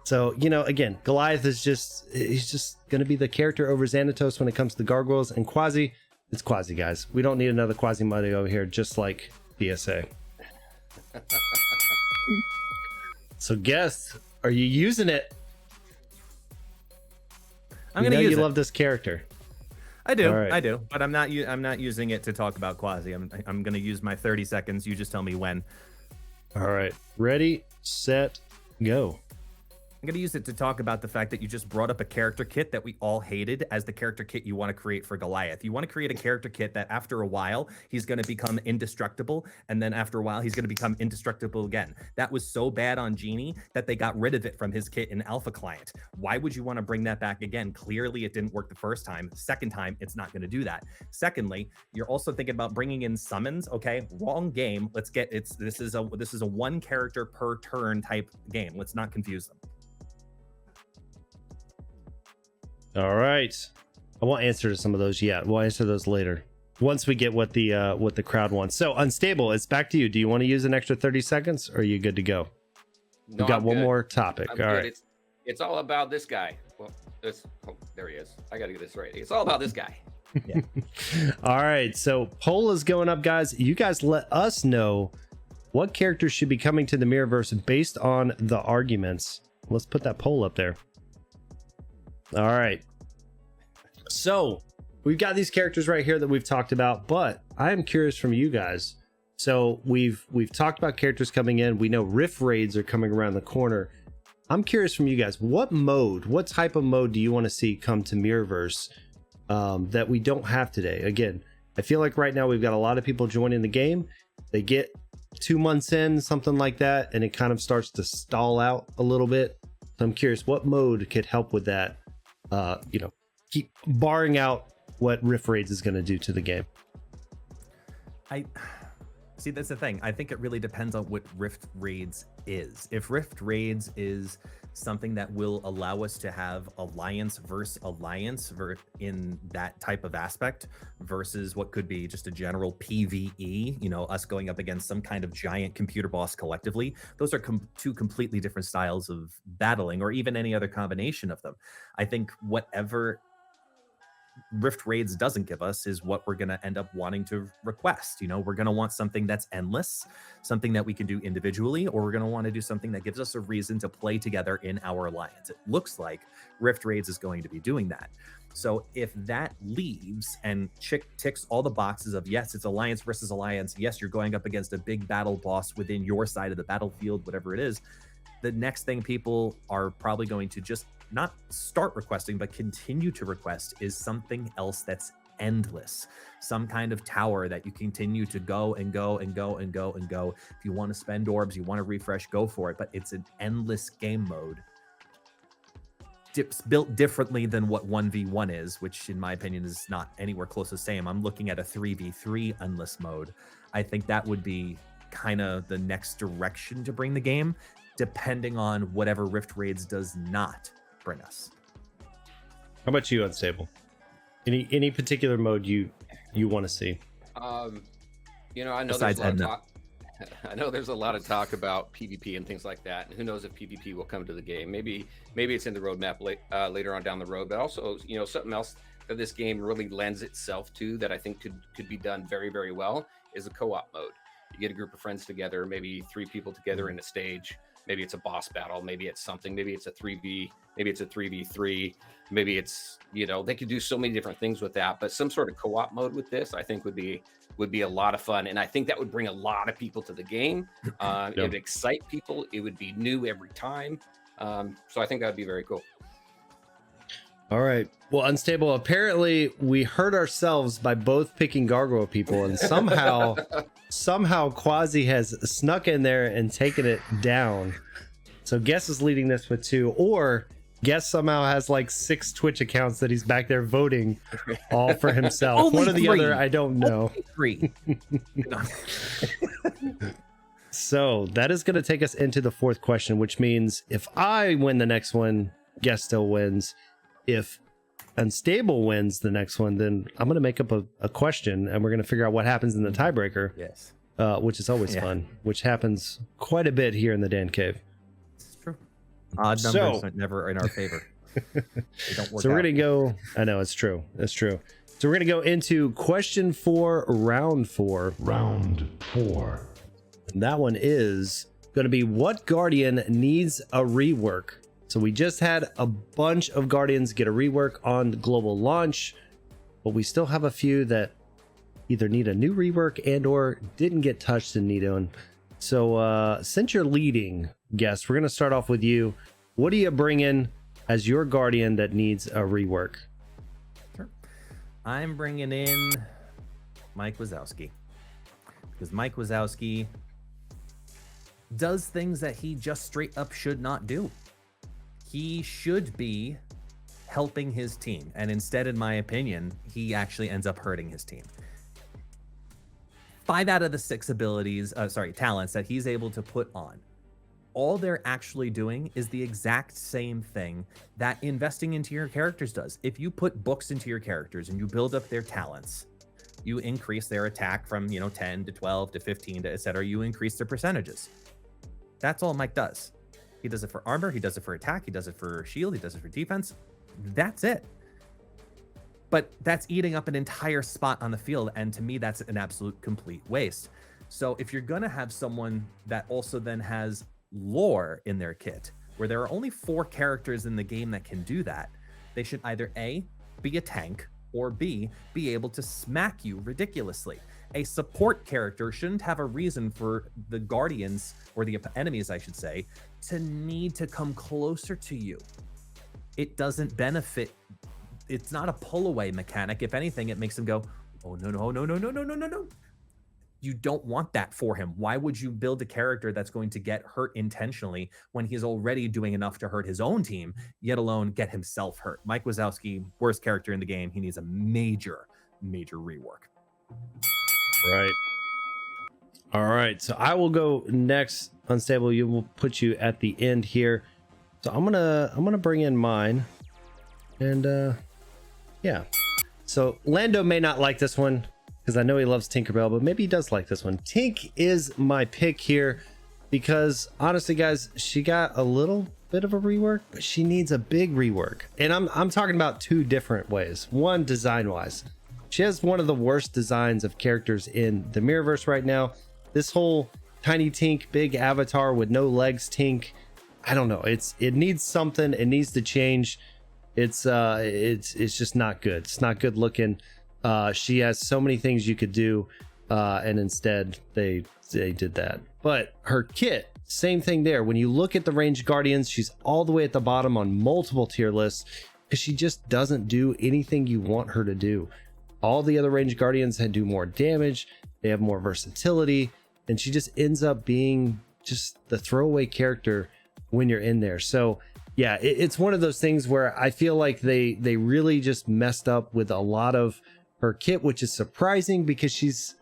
So, again, Goliath is he's just going to be the character over Xanatos when it comes to gargoyles. And Quasi, it's Quasi, guys. We don't need another Quasimodo over here, just like PSA. So, guess, are you using it? I'm going to use it. You love this character. I do, right. I do, but I'm not using it to talk about Quasi. I'm going to use my 30 seconds. You just tell me when. All right, ready, set, go. I'm going to use it to talk about the fact that you just brought up a character kit that we all hated as the character kit you want to create for Goliath. You want to create a character kit that after a while, he's going to become indestructible. And then after a while, he's going to become indestructible again. That was so bad on Genie that they got rid of it from his kit in Alpha Client. Why would you want to bring that back again? Clearly, it didn't work the first time. Second time, it's not going to do that. Secondly, you're also thinking about bringing in summons. Okay, wrong game. This is a 1 character per turn type game. Let's not confuse them. All right, I won't answer to some of those yet. We'll answer those later once we get what the crowd wants. So Unstable, it's back to you. Do you want to use an extra 30 seconds or are you good to go? No, We've got I'm one good. more topic. I'm All good. right. It's all about this guy. Well, there he is. I got to get this right. It's all about this guy. Yeah. All right, so poll is going up, guys. You guys let us know what characters should be coming to the Mirrorverse based on the arguments. Let's put that poll up there. All right, so we've got these characters right here that we've talked about, but I am curious from you guys. So we've talked about characters coming in. We know Rift raids are coming around the corner. I'm curious from you guys, what type of mode do you want to see come to Mirrorverse that we don't have today? Again, I feel like right now we've got a lot of people joining the game. They get 2 months in, something like that, and it kind of starts to stall out a little bit. So I'm curious, what mode could help with that? Keep barring out what Rift Raids is going to do to the game. I see, that's the thing. I think it really depends on what Rift Raids is. If Rift Raids is something that will allow us to have alliance versus alliance in that type of aspect versus what could be just a general PvE, us going up against some kind of giant computer boss collectively, those are 2 completely different styles of battling, or even any other combination of them. I think whatever Rift Raids doesn't give us is what we're going to end up wanting to request. We're going to want something that's endless, something that we can do individually, or we're going to want to do something that gives us a reason to play together in our alliance. It looks like Rift Raids is going to be doing that. So if that leaves and ticks all the boxes of, yes, it's alliance versus alliance, yes, you're going up against a big battle boss within your side of the battlefield, whatever it is, the next thing people are probably going to just not start requesting, but continue to request is something else that's endless. Some kind of tower that you continue to go and go and go and go and go. If you want to spend orbs, you want to refresh, go for it. But it's an endless game mode. It's built differently than what 1v1 is, which in my opinion is not anywhere close to the same. I'm looking at a 3v3 endless mode. I think that would be kind of the next direction to bring the game. depending on whatever Rift Raids does not bring us. How about you, Unstable? Any particular mode you want to see? You know, I know Besides there's a lot of Edna. talk. I know there's a lot of talk about PvP and things like that, and who knows if PvP will come to the game. Maybe it's in the roadmap later on down the road. But also, you know, something else that this game really lends itself to that I think could be done very, very well is a co-op mode. You get a group of friends together, maybe 3 people together in a stage. Maybe it's a boss battle. Maybe it's something. Maybe it's a 3v. Maybe it's a 3v3. Maybe it's, you know, they could do so many different things with that. But some sort of co-op mode with this, I think would be a lot of fun, and I think that would bring a lot of people to the game. It would excite people. It would be new every time. So I think that would be very cool. All right. Well, Unstable, apparently we hurt ourselves by both picking Gargoyle People, and somehow Quasi has snuck in there and taken it down. So Guess is leading this with 2, or Guess somehow has like 6 Twitch accounts that he's back there voting all for himself. Only One or the 3. other, I don't know. Only 3. So that is going to take us into the 4th question, which means if I win the next one, Guess still wins. If Unstable wins the next one, then I'm going to make up a question, and we're going to figure out what happens in the tiebreaker. Yes. Which is always fun, which happens quite a bit here in the Dan Cave. It's true. Odd numbers are never in our favor. They don't work So we're out. going to go, I know, it's true. It's true. So we're going to go into question 4, round 4. Round 4. And that one is going to be, what Guardian needs a rework? So we just had a bunch of Guardians get a rework on the global launch, but we still have a few that either need a new rework and or didn't get touched and need one. So since you're leading, Guess, we're going to start off with you. What do you bring in as your Guardian that needs a rework? Sure. I'm bringing in Mike Wazowski, because Mike Wazowski does things that he just straight up should not do. He should be helping his team, and instead, in my opinion, he actually ends up hurting his team. 5 out of the 6 talents that he's able to put on, all they're actually doing is the exact same thing that investing into your characters does. If you put books into your characters and you build up their talents, you increase their attack from 10 to 12 to 15 to etc. You increase their percentages. That's all Mike does. He does it for armor, he does it for attack, he does it for shield, he does it for defense. That's it. But that's eating up an entire spot on the field, and to me, that's an absolute complete waste. So if you're gonna have someone that also then has lore in their kit, where there are only 4 characters in the game that can do that, they should either A, be a tank, or B, be able to smack you ridiculously. A support character shouldn't have a reason for the Guardians, or the enemies, I should say, to need to come closer to you. It doesn't benefit. It's not a pull away mechanic. If anything, it makes them go, oh, no. You don't want that for him. Why would you build a character that's going to get hurt intentionally when he's already doing enough to hurt his own team, yet alone get himself hurt? Mike Wazowski, worst character in the game. He needs a major rework. Right. All right. So I will go next. Unstable, you will put you at the end here. So I'm gonna bring in mine. And yeah. So Lando may not like this one, because I know he loves Tinkerbell, but maybe he does like this one. Tink is my pick here because honestly, guys, she got a little bit of a rework, but she needs a big rework. And I'm talking about 2 different ways. One, design-wise. She has one of the worst designs of characters in the Mirrorverse right now. This whole tiny Tink, big avatar with no legs Tink, I don't know. It needs something. It needs to change. It's just not good. It's not good looking. She has so many things you could do, and instead they did that. But her kit, same thing there. When you look at the ranged Guardians, she's all the way at the bottom on multiple tier lists because she just doesn't do anything you want her to do. All the other ranged Guardians do more damage, they have more versatility, and she just ends up being just the throwaway character when you're in there. So yeah, it's one of those things where I feel like they really just messed up with a lot of her kit, which is surprising because she's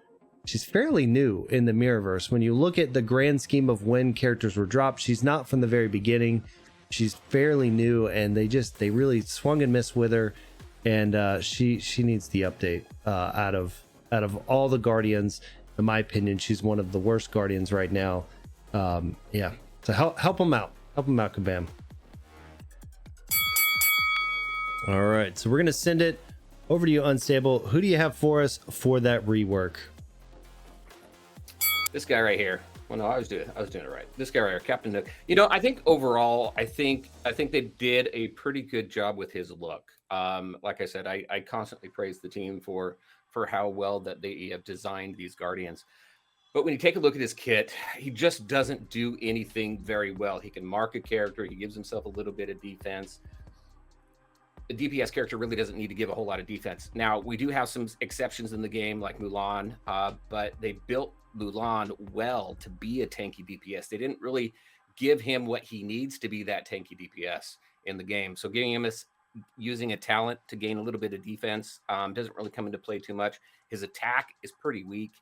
she's fairly new in the Mirrorverse. When you look at the grand scheme of when characters were dropped, she's not from the very beginning. She's fairly new, and they really swung and missed with her, and she needs the update. Out of all the Guardians, in my opinion, she's one of the worst Guardians right now. Yeah, so help them out, Kabam. All right, so we're gonna send it over to you, Unstable. Who do you have for us for that rework? This guy right here. Well, no, I was doing it right. This guy right here, Captain Hook. You know, I think overall, I think they did a pretty good job with his look. Like I said, I constantly praise the team for how well that they have designed these Guardians. But when you take a look at his kit, he just doesn't do anything very well. He can mark a character. He gives himself a little bit of defense. The DPS character really doesn't need to give a whole lot of defense. Now, we do have some exceptions in the game, like Mulan, but they built Mulan well to be a tanky DPS. They didn't really give him what he needs to be that tanky DPS in the game. So giving him using a talent to gain a little bit of defense doesn't really come into play too much. His attack is pretty weak.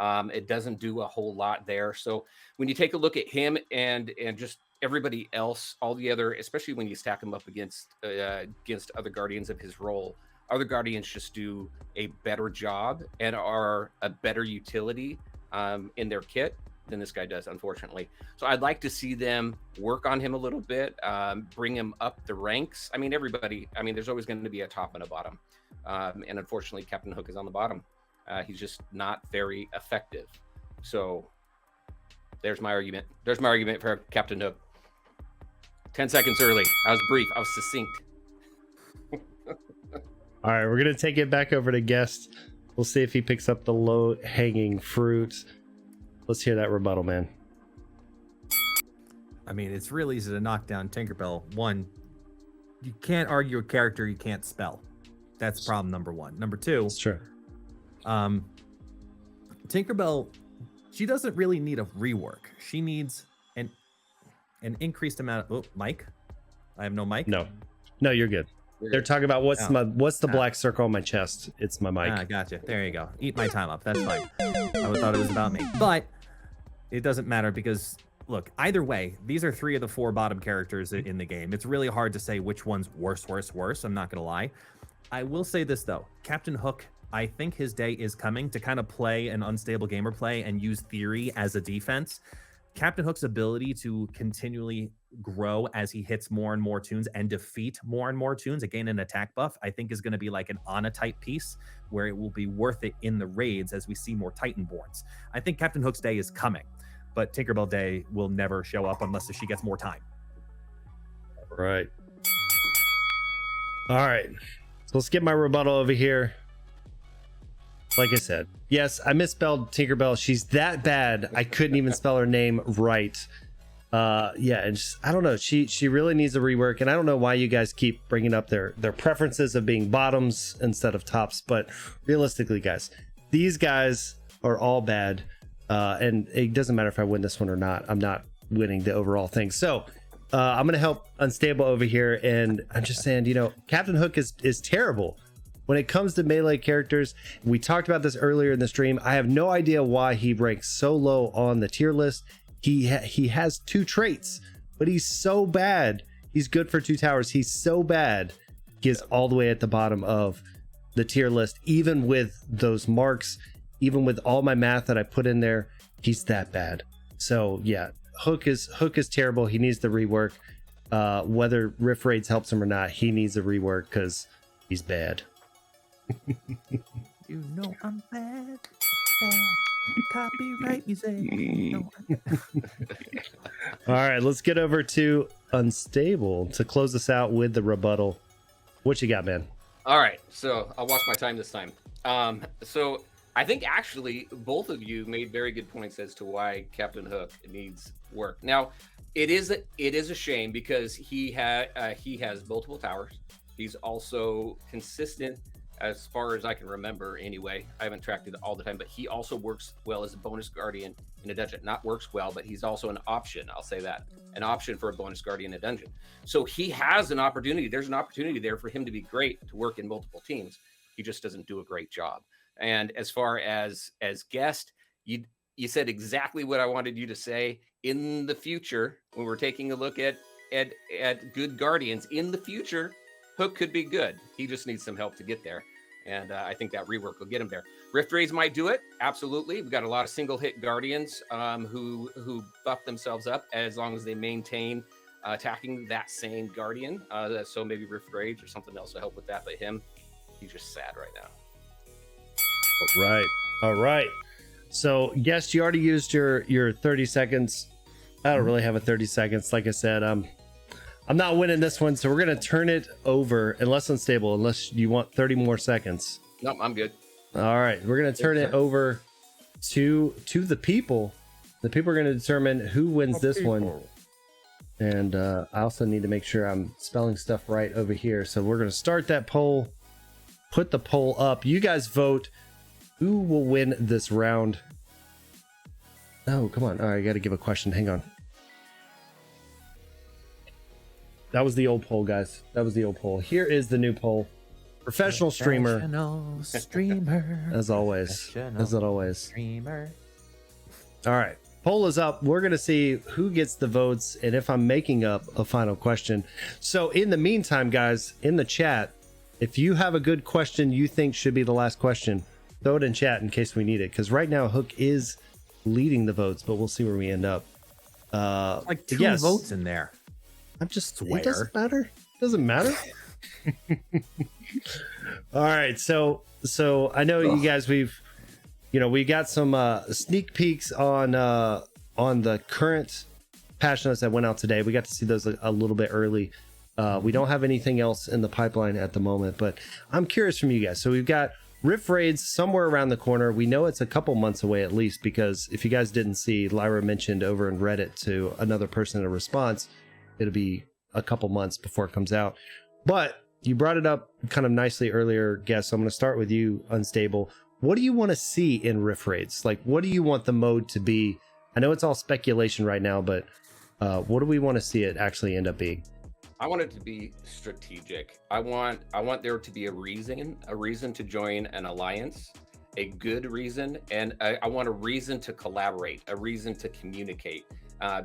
It doesn't do a whole lot there. So when you take a look at him and just everybody else, all the other, especially when you stack them up against other Guardians of his role, other Guardians just do a better job and are a better utility in their kit than this guy does, unfortunately. So I'd like to see them work on him a little bit, bring him up the ranks. I mean, there's always going to be a top and a bottom. And unfortunately, Captain Hook is on the bottom. He's just not very effective. So there's my argument. There's my argument for Captain Hook. 10 seconds early. I was brief. I was succinct. All right, we're going to take it back over to Guest. We'll see if he picks up the low-hanging fruit. Let's hear that rebuttal, man. I mean, it's really easy to knock down Tinkerbell. One, you can't argue a character you can't spell. That's problem number one. Number two, it's true. Tinkerbell, she doesn't really need a rework. She needs an increased amount of Mike. I have no mic. No, you're good. They're talking about what's the black circle on my chest. It's my mic. Gotcha. There you go. Eat my time up. That's fine. I thought it was about me, but it doesn't matter because look, either way, these are 3 of the 4 bottom characters in the game. It's really hard to say which one's worse. I'm not gonna lie. I will say this though, Captain Hook, I think his day is coming to kind of play an unstable gamer play and use theory as a defense. Captain Hook's ability to continually grow as he hits more and more tunes and defeat more and more tunes, again an attack buff, I think is going to be like an Ana type piece where it will be worth it in the raids as we see more Titanborns. I think Captain Hook's day is coming, but Tinkerbell Day will never show up unless she gets more time. Right. All right. So let's get my rebuttal over here. Like I said, yes, I misspelled Tinkerbell. She's that bad. I couldn't even spell her name right. Yeah, and just, I don't know. She really needs a rework, and I don't know why you guys keep bringing up their preferences of being bottoms instead of tops. But realistically, guys, these guys are all bad, and it doesn't matter if I win this one or not. I'm not winning the overall thing. So I'm gonna help Unstable over here, and I'm just saying, Captain Hook is terrible. When it comes to melee characters, we talked about this earlier in the stream. I have no idea why he ranks so low on the tier list. He has 2 traits, but he's so bad. He's good for 2 towers. He's so bad. He is all the way at the bottom of the tier list, even with those marks, even with all my math that I put in there. He's that bad. So yeah, Hook is terrible. He needs the rework. Whether Rift Raids helps him or not, he needs a rework because he's bad. You know I'm bad. Copyright music. All right, let's get over to Unstable to close this out with the rebuttal. What you got, man? All right, so I'll watch my time this time. So I think actually both of you made very good points as to why Captain Hook needs work. Now, it is a shame because he has multiple towers. He's also consistent as far as I can remember anyway. I haven't tracked it all the time, but he also works well as a bonus guardian in a dungeon. Not works well, but he's also an option. I'll say that. An option for a bonus guardian in a dungeon. So he has an opportunity. There's an opportunity there for him to be great, to work in multiple teams. He just doesn't do a great job. And as far as Guest, You said exactly what I wanted you to say. In the future, when we're taking a look at good guardians, in the future, Hook could be good. He just needs some help to get there. And I think that rework will get him there. Rift Raids might do it. Absolutely. We've got a lot of single hit guardians who buff themselves up as long as they maintain attacking that same guardian. So maybe Rift Raids or something else will help with that. But him, he's just sad right now. All right. So, guest, you already used your 30 seconds. I don't really have a 30 seconds. Like I said, I'm not winning this one, so we're gonna turn it over, unless unstable, unless you want 30 more seconds. Nope, I'm good. All right, we're gonna turn it over to the people. The people are gonna determine who wins this one. And I also need to make sure I'm spelling stuff right over here. So we're gonna start that poll, put the poll up. You guys vote. Who will win this round? Oh, come on. All right, I got to give a question. Hang on. That was the old poll, guys. That was the old poll. Here is the new poll. Professional streamer. Professional streamer. As always. As always. Streamer. All right. Poll is up. We're going to see who gets the votes and if I'm making up a final question. So in the meantime, guys, in the chat, if you have a good question you think should be the last question, throw it in chat in case we need it. Because right now, Hook is leading the votes, but we'll see where we end up. Like two votes in there. I'm just swear. It doesn't matter. Doesn't matter. All right, so I know you guys. We got some sneak peeks on the current patch notes that went out today. We got to see those a little bit early. We don't have anything else in the pipeline at the moment, but I'm curious from you guys. So we've got Rift Raids somewhere around the corner. We know it's a couple months away at least, because if you guys didn't see, Lyra mentioned over in Reddit to another person in a response, it'll be a couple months before it comes out. But you brought it up kind of nicely earlier, guess. So I'm going to start with you, Unstable. What do you want to see in Rift Raids? Like, what do you want the mode to be? I know it's all speculation right now, but what do we want to see it actually end up being? I want it to be strategic. I want there to be a reason to join an alliance, a good reason, and I want a reason to collaborate, a reason to communicate,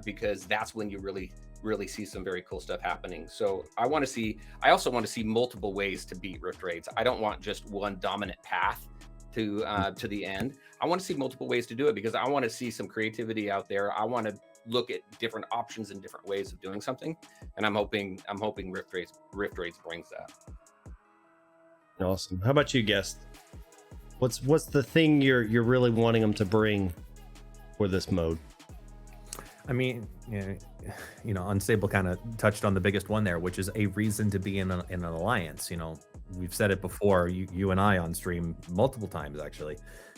because that's when you really see some very cool stuff happening. So I also want to see multiple ways to beat Rift Raids. I don't want just one dominant path to the end. I want to see multiple ways to do it, because I want to see some creativity out there. I want to look at different options and different ways of doing something, and I'm hoping Rift Raids brings that. Awesome. How about you, guest? What's the thing you're really wanting them to bring for this mode? I mean, Unstable kind of touched on the biggest one there, which is a reason to be in an alliance. We've said it before, you and I on stream multiple times actually,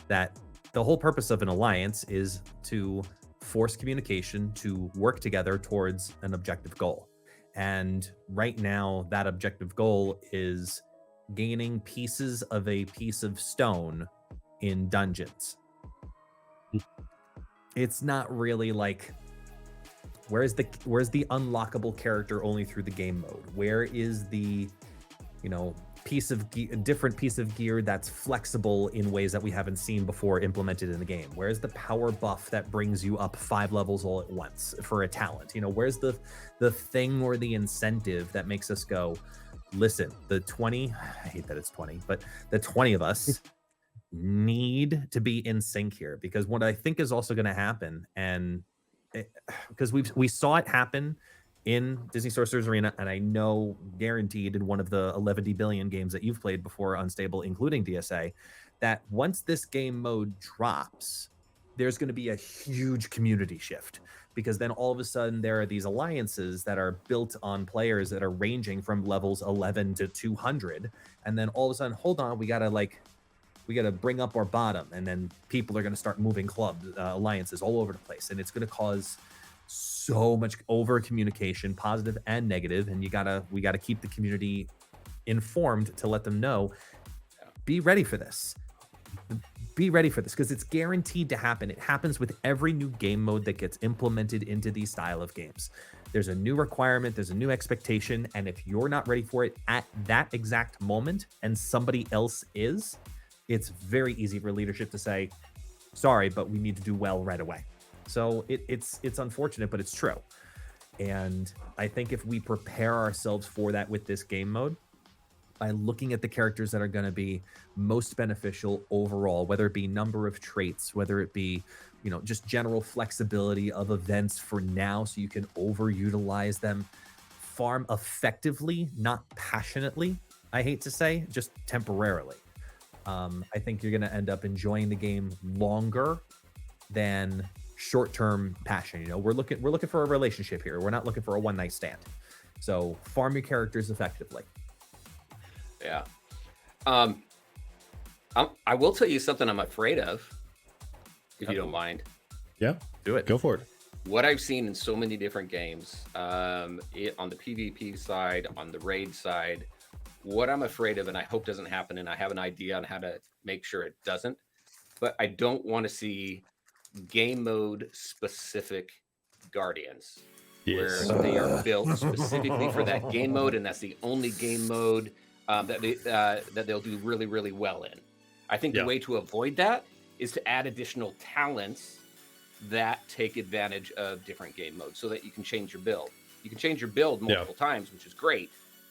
that the whole purpose of an alliance is to force communication to work together towards an objective goal. And right now, that objective goal is gaining pieces of a piece of stone in dungeons. It's not really like, where's the unlockable character only through the game mode? Where is the, different piece of gear that's flexible in ways that we haven't seen before implemented in the game? Where's the power buff that brings you up 5 levels all at once for a talent? Where's the thing or the incentive that makes us go, listen, I hate that it's 20, but the 20 of us need to be in sync here, because what I think is also going to happen, and because we saw it happen in Disney Sorcerer's Arena, and I know guaranteed in one of the 11 billion games that you've played before, Unstable, including DSA, that once this game mode drops, there's going to be a huge community shift, because then all of a sudden there are these alliances that are built on players that are ranging from levels 11 to 200, and then all of a sudden, hold on, we gotta bring up our bottom, and then people are going to start moving clubs, alliances all over the place, and it's going to cause so much over communication, positive and negative, and we gotta keep the community informed to let them know, be ready for this, because it's guaranteed to happen. It happens with every new game mode that gets implemented into these style of games. There's a new requirement, there's a new expectation, and if you're not ready for it at that exact moment and somebody else is, it's very easy for leadership to say, sorry, but we need to do well right away. So it's unfortunate, but it's true. And I think if we prepare ourselves for that with this game mode, by looking at the characters that are going to be most beneficial overall, whether it be number of traits, whether it be, you know, just general flexibility of events for now, so you can overutilize them, farm effectively, not passionately, I hate to say, just temporarily. I think you're going to end up enjoying the game longer than short-term passion. You know, we're looking for a relationship here. We're not looking for a one-night stand. So farm your characters effectively. Yeah. I will tell you something I'm afraid of, if you don't mind. Yeah, Do it. go for it. What I've seen in so many different games, on the PvP side, on the raid side, what I'm afraid of, and I hope doesn't happen, and I have an idea on how to make sure it doesn't, but I don't want to see game mode specific guardians where they are built specifically for that game mode, and that's the only game mode that they'll do really, really well in. I think the way to avoid that is to add additional talents that take advantage of different game modes, so that you can change your build. You can change your build multiple times, which is great,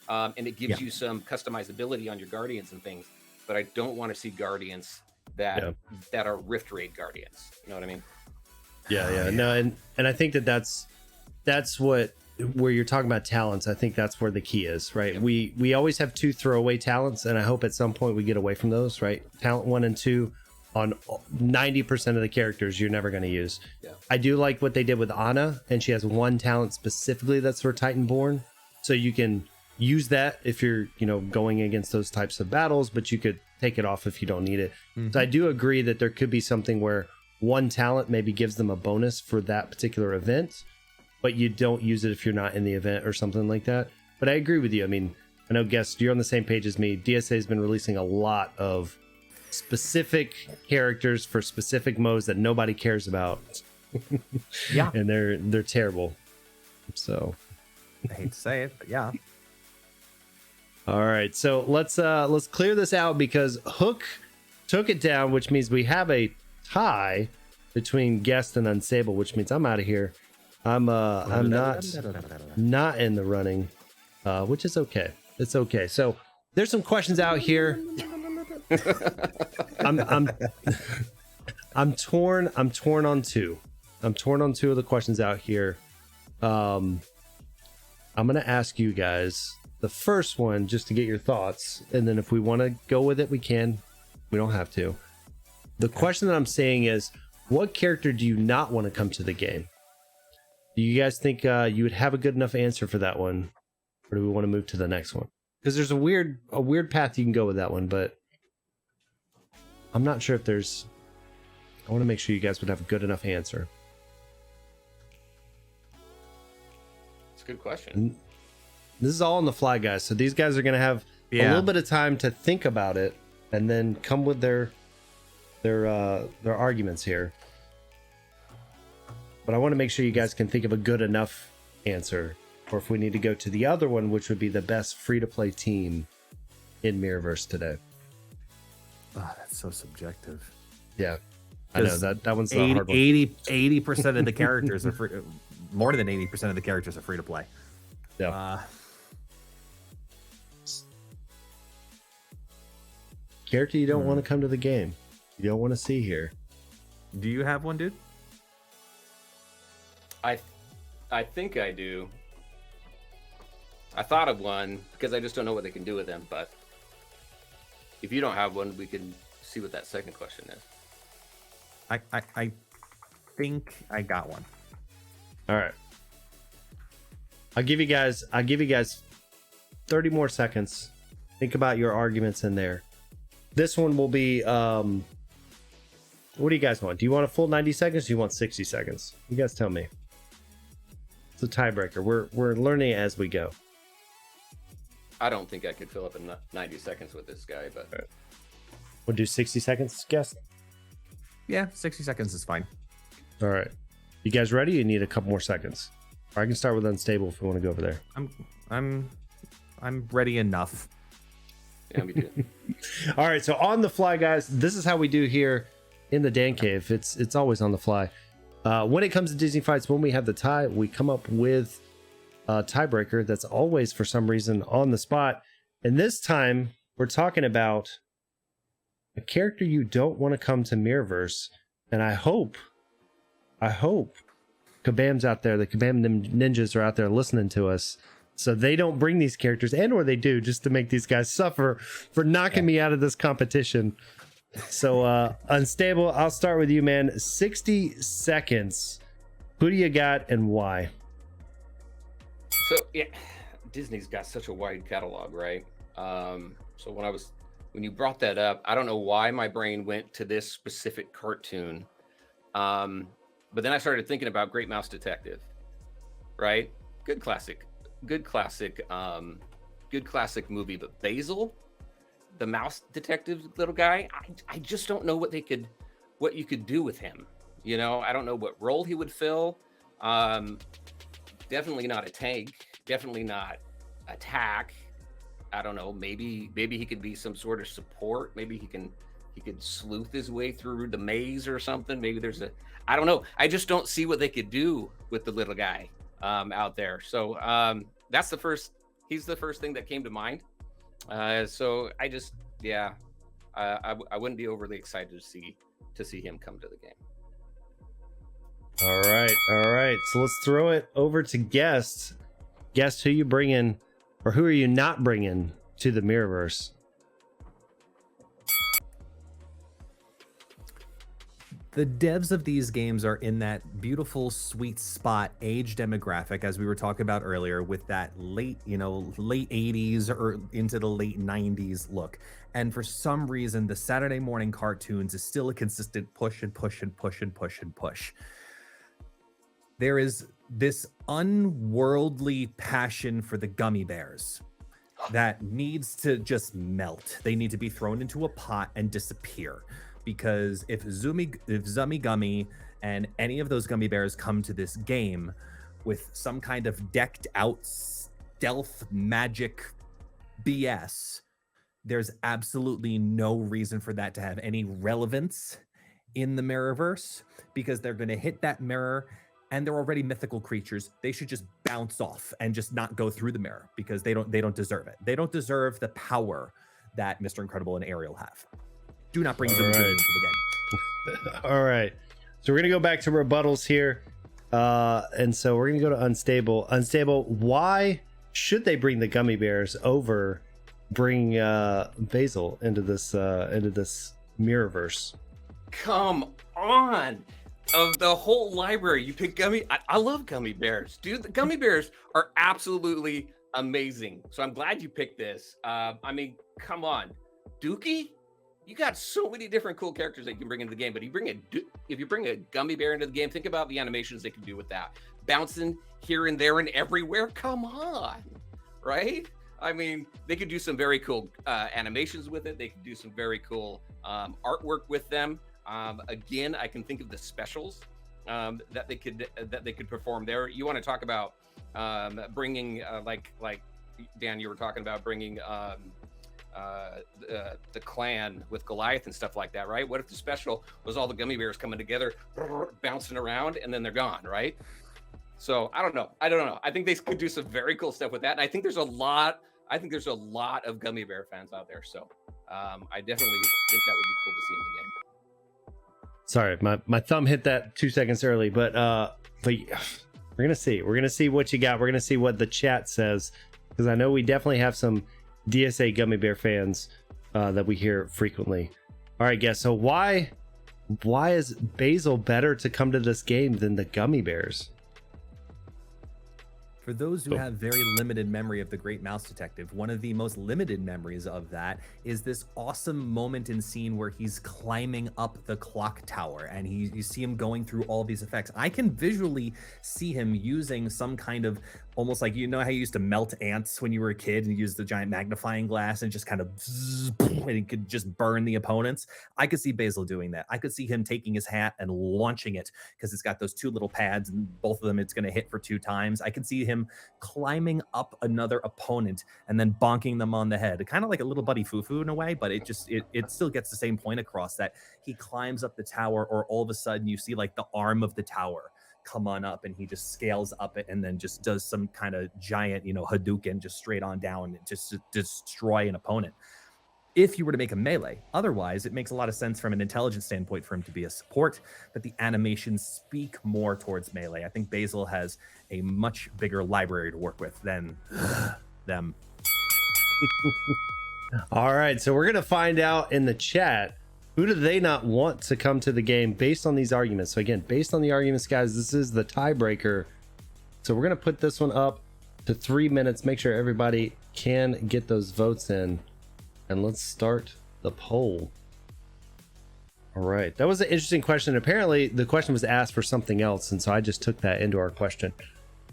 and it gives you some customizability on your guardians and things. But I don't want to see guardians that are Rift Raid guardians. You know what I mean? Yeah. No, and I think that's what, where you're talking about talents, I think that's where the key is, right? Yep. We always have 2 throwaway talents, and I hope at some point we get away from those, right? Talent 1 and 2 on 90% of the characters you're never going to use. Yeah. I do like what they did with Ana, and she has 1 talent specifically that's for Titanborn, so you can use that if you're, you know, going against those types of battles, but you could take it off if you don't need it. So I do agree that there could be something where 1 talent maybe gives them a bonus for that particular event, but you don't use it if you're not in the event or something like that. But I agree with you. I mean, I know, Guest, you're on the same page as me. DSA has been releasing a lot of specific characters for specific modes that nobody cares about. Yeah. And they're terrible. So I hate to say it, but yeah. All right, so let's clear this out, because Hook took it down, which means we have a tie between Guest and Unstable, which means I'm out of here. I'm not in the running, which is okay. It's okay. So there's some questions out here. I'm torn on 2. I'm torn on 2 of the questions out here. I'm gonna ask you guys the first one just to get your thoughts, and then if we want to go with it, we can. We don't have to. The question that I'm saying is, what character do you not want to come to the game? Do you guys think you would have a good enough answer for that one, or do we want to move to the next one? Because there's a weird path you can go with that one, but I'm not sure if there's. I want to make sure you guys would have a good enough answer. It's a good question. This is all on the fly, guys. So these guys are going to have a little bit of time to think about it, and then come with their arguments here. But I want to make sure you guys can think of a good enough answer, or if we need to go to the other one, which would be the best free-to-play team in Mirrorverse today. Oh, that's so subjective. Yeah, I know that one's the hard one. 80% of the characters are free. More than 80% of the characters are free to play. Yeah. Character you don't want to come to the game. You don't want to see here. Do you have one, dude? I think I do. I thought of one because I just don't know what they can do with them. But if you don't have one, we can see what that second question is. I think I got one. All right. I'll give you guys 30 more seconds. Think about your arguments in there. This one will be what do you guys want? Do you want a full 90 seconds or do you want 60 seconds? You guys tell me. It's a tiebreaker. We're learning as we go. I don't think I could fill up in 90 seconds with this guy, but right. We'll do 60 seconds, guess. Yeah, 60 seconds is fine. All right. You guys ready? You need a couple more seconds. Or I can start with Unstable if we want to go over there. I'm ready enough. Yeah, me too. All right, so on the fly, guys, this is how we do here in the Dan Cave. It's always on the fly. When it comes to Disney fights, when we have the tie, we come up with a tiebreaker that's always, for some reason, on the spot. And this time, we're talking about a character you don't want to come to Mirrorverse. And I hope Kabam's out there, the Kabam ninjas are out there listening to us, so they don't bring these characters, and or they do, just to make these guys suffer for knocking me out of this competition. So Unstable, I'll start with you, man. 60 seconds. Who do you got and why? So yeah, Disney's got such a wide catalog, right? So when you brought that up, I don't know why my brain went to this specific cartoon. But then I started thinking about Great Mouse Detective, right? Good classic movie. But Basil, the mouse detective little guy, I just don't know what you could do with him. You know, I don't know what role he would fill. Definitely not a tank. Definitely not attack. I don't know. Maybe he could be some sort of support. Maybe he could sleuth his way through the maze or something. Maybe I don't know. I just don't see what they could do with the little guy out there. So he's the first thing that came to mind. So I just, I wouldn't be overly excited to see him come to the game. All right. So let's throw it over to guests. Guess who you bringing, or who are you not bringing to the Mirrorverse? The devs of these games are in that beautiful, sweet spot age demographic, as we were talking about earlier, with that late 80s or into the late 90s look. And for some reason, the Saturday morning cartoons is still a consistent push and push and push and push and push. There is this unworldly passion for the gummy bears that needs to just melt. They need to be thrown into a pot and disappear. Because if Zummy Gummy and any of those gummy bears come to this game with some kind of decked out stealth magic BS, there's absolutely no reason for that to have any relevance in the Mirrorverse, because they're going to hit that mirror and they're already mythical creatures. They should just bounce off and just not go through the mirror, because they don't deserve it. They don't deserve the power that Mr. Incredible and Ariel have. Do not bring them into the game. All right. So we're going to go back to rebuttals here. And so we're going to go to Unstable. Unstable, why should they bring the gummy bears over bring Basil into this Mirrorverse? Come on. Of the whole library, you pick I love gummy bears. Dude, the gummy bears are absolutely amazing. So I'm glad you picked this. I mean, come on. Dookie? You got so many different cool characters that you can bring into the game, but if you bring a gummy bear into the game, think about the animations they can do with that. Bouncing here and there and everywhere. Come on, right? I mean, they could do some very cool animations with it. They could do some very cool artwork with them. Again, I can think of the specials that they could perform there. You want to talk about bringing like Dan, you were talking about bringing the clan with Goliath and stuff like that, right? What if the special was all the gummy bears coming together, bouncing around, and then they're gone, right? So I don't know. I think they could do some very cool stuff with that. And I think there's a lot of gummy bear fans out there. So I definitely think that would be cool to see in the game. Sorry, my thumb hit that 2 seconds early, but we're gonna see what you got. We're gonna see what the chat says, because I know we definitely have some DSA gummy bear fans that we hear frequently. All right, guys. So why is Basil better to come to this game than the gummy bears? For those who have very limited memory of the Great Mouse Detective, one of the most limited memories of that is this awesome moment in scene where he's climbing up the clock tower, and you see him going through all these effects. I can visually see him using some kind of, almost like, you know how you used to melt ants when you were a kid and you used the giant magnifying glass and just kind of and he could just burn the opponents. I could see Basil doing that. I could see him taking his hat and launching it, because it's got those two little pads and both of them it's going to hit for 2 times. I could see him him climbing up another opponent and then bonking them on the head, kind of like a little buddy foo-foo in a way, but it still gets the same point across, that he climbs up the tower, or all of a sudden you see like the arm of the tower come on up and he just scales up it and then just does some kind of giant, Hadouken just straight on down just to destroy an opponent. If you were to make a melee, otherwise it makes a lot of sense from an intelligence standpoint for him to be a support, but the animations speak more towards melee. I think Basil has a much bigger library to work with than them. All right, so we're gonna find out in the chat, who do they not want to come to the game based on these arguments. So again, based on the arguments, guys, this is the tiebreaker. So we're gonna put this one up to 3 minutes, make sure everybody can get those votes in. And let's start the poll. All right, that was an interesting question. Apparently the question was asked for something else, and so I just took that into our question.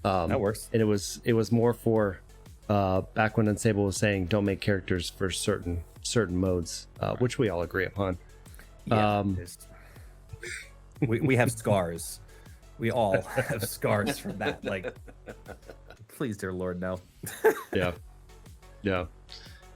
That works. And it was more for back when Unstable was saying don't make characters for certain modes, which we all agree upon. Yeah, we have scars. We all have scars from that. Like, please, dear Lord, no. Yeah.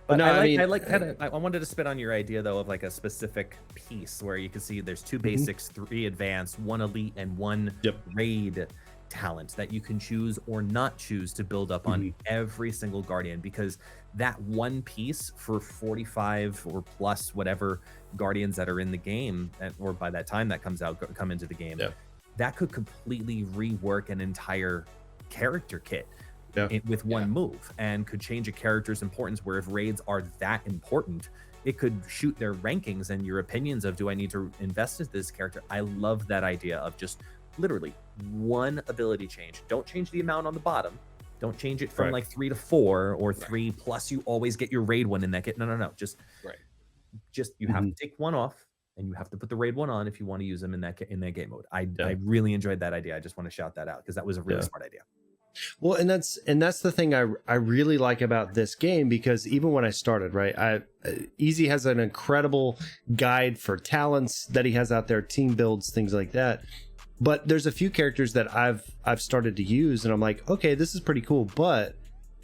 But no, I wanted to spit on your idea though of like a specific piece where you can see there's 2 basics, 3 advanced, 1 elite, and 1 raid talent that you can choose or not choose to build up on every single guardian, because that one piece for 45 or plus whatever guardians that are in the game, or by that time that come into the game, that could completely rework an entire character kit. With one move, and could change a character's importance, where if raids are that important, it could shoot their rankings and your opinions of, do I need to invest in this character? I love that idea of just literally 1 ability change. Don't change the amount on the bottom. Don't change it from like 3 to 4 or 3 plus you always get your raid one in that kit. No. Just you have to take 1 off, and you have to put the raid 1 on if you want to use them in that game mode. I really enjoyed that idea. I just want to shout that out because that was a really smart idea. Well, and that's the thing I really like about this game, because even when I started, right, Easy has an incredible guide for talents that he has out there, team builds, things like that. But there's a few characters that I've started to use, and I'm like, okay, this is pretty cool, but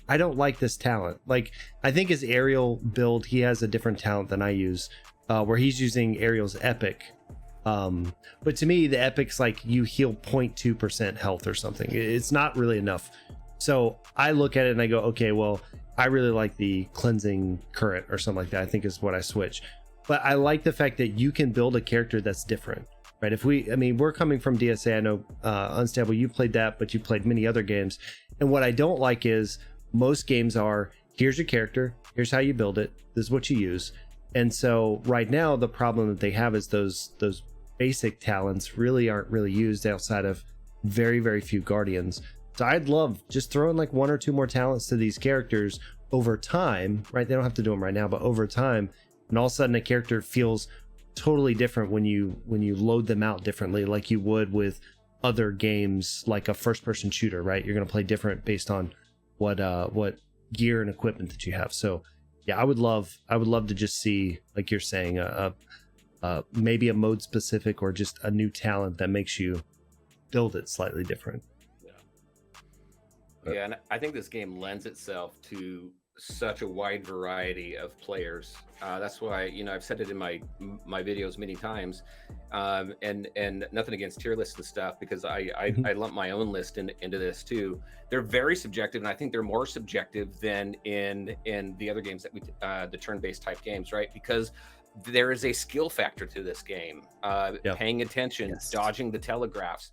I don't like this talent. Like, I think his Ariel build, he has a different talent than I use, where he's using Ariel's Epic. But to me, the Epic's like you heal 0.2% health or something. It's not really enough. So I look at it and I go, okay, well, I really like the cleansing current or something like that, I think is what I switch. But I like the fact that you can build a character that's different, right? We're coming from DSA. I know, Unstable, you played that, but you played many other games. And what I don't like is most games are, here's your character, here's how you build it, this is what you use. And so right now, the problem that they have is those basic talents really aren't really used outside of very, very few guardians. So I'd love just throwing like 1 or 2 more talents to these characters over time, right? They don't have to do them right now, but over time, and all of a sudden a character feels totally different when you load them out differently, like you would with other games, like a first-person shooter, right? You're going to play different based on what gear and equipment that you have. So yeah, I would love to just see, like you're saying, maybe a mode specific or just a new talent that makes you build it slightly different. Yeah, and I think this game lends itself to such a wide variety of players. That's why, I've said it in my videos many times, and nothing against tier lists and stuff, because I lump my own list into this too. They're very subjective, and I think they're more subjective than in the other games that the turn-based type games, right? Because there is a skill factor to this game. Paying attention, dodging the telegraphs,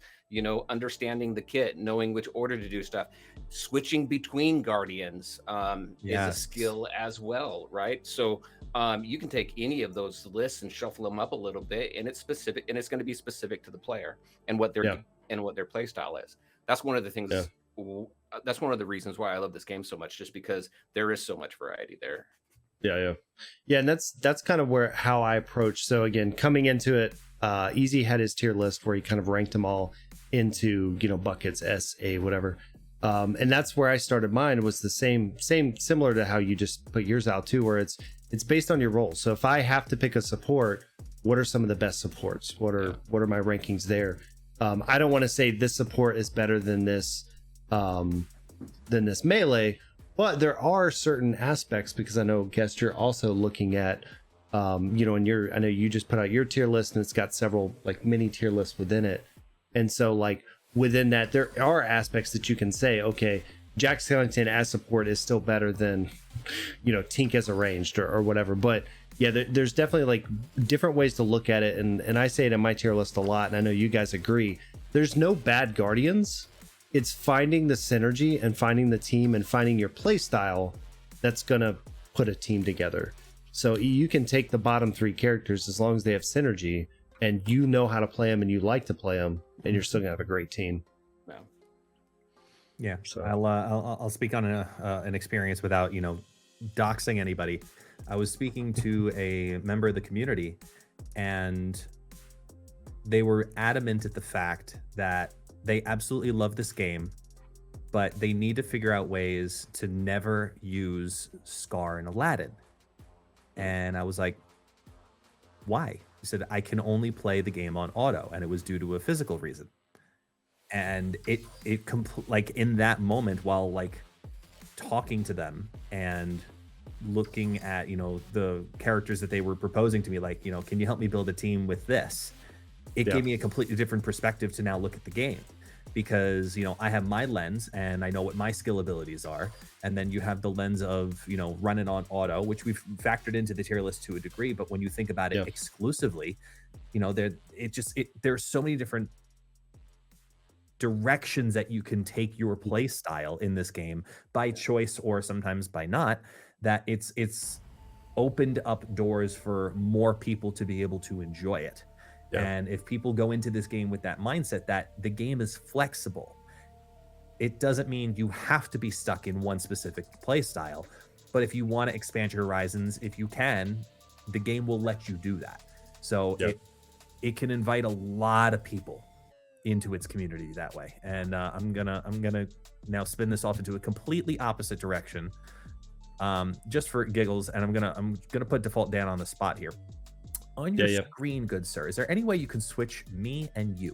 understanding the kit, knowing which order to do stuff, switching between guardians is a skill as well, right? So you can take any of those lists and shuffle them up a little bit, and it's specific, and it's going to be specific to the player and what their play style is. That's one of the things. That's one of the reasons why I love this game so much, just because there is so much variety there. Yeah, and that's kind of how I approach. So again, coming into it, Easy had his tier list where he kind of ranked them all into buckets, S, A, whatever, and that's where I started mine. Was the same similar to how you just put yours out too, where it's based on your role. So if I have to pick a support, what are some of the best supports? What are my rankings there? I don't want to say this support is better than this this melee. But there are certain aspects, because I know, Guest, you're also looking at, you know, and I know you just put out your tier list, and it's got several like mini tier lists within it. And so like within that, there are aspects that you can say, okay, Jack Skellington as support is still better than, you know, Tink as a ranged or whatever. But yeah, there's definitely like different ways to look at it. And I say it in my tier list a lot, and I know you guys agree. There's no bad Guardians. It's finding the synergy and finding the team and finding your play style that's going to put a team together. So you can take the bottom 3 characters as long as they have synergy and you know how to play them and you like to play them, and you're still going to have a great team. Yeah, so I'll speak on an experience without, you know, doxing anybody. I was speaking to a member of the community, and they were adamant at the fact that they absolutely love this game, but they need to figure out ways to never use Scar and Aladdin. And I was like, why? He said, I can only play the game on auto, and it was due to a physical reason. And like in that moment, while like talking to them and looking at, you know, the characters that they were proposing to me, like, you know, can you help me build a team with this? It gave me a completely different perspective to now look at the game, because, you know, I have my lens and I know what my skill abilities are. And then you have the lens of, you know, running on auto, which we've factored into the tier list to a degree. But when you think about it exclusively, you know, there's so many different directions that you can take your play style in this game by choice or sometimes by not, that it's opened up doors for more people to be able to enjoy it. And if people go into this game with that mindset that the game is flexible, it doesn't mean you have to be stuck in one specific play style. But if you want to expand your horizons, if you can, the game will let you do that. So it can invite a lot of people into its community that way. And I'm gonna now spin this off into a completely opposite direction, just for giggles. And I'm gonna put Default Dan on the spot here. On your screen, good sir, is there any way you can switch me and you?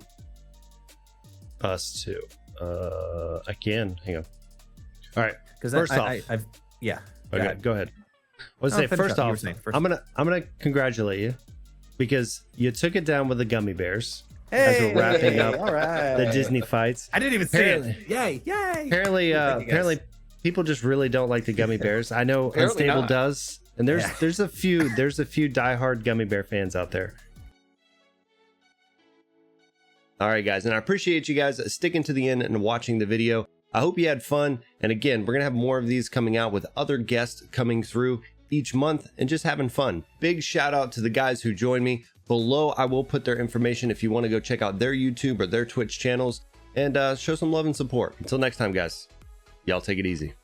Us two. I can. Hang on. All right. Because first off, I've okay, go ahead. Let's say first off, I'm gonna congratulate you, because you took it down with the gummy bears as we're wrapping up the Disney fights. I didn't even see it. Yay! Apparently, people just really don't like the gummy bears. I know Unstable does. And there's a few diehard gummy bear fans out there. All right, guys, and I appreciate you guys sticking to the end and watching the video. I hope you had fun. And again, we're gonna have more of these coming out with other guests coming through each month and just having fun. Big shout out to the guys who joined me. Below, I will put their information if you want to go check out their YouTube or their Twitch channels and show some love and support. Until next time, guys, y'all take it easy.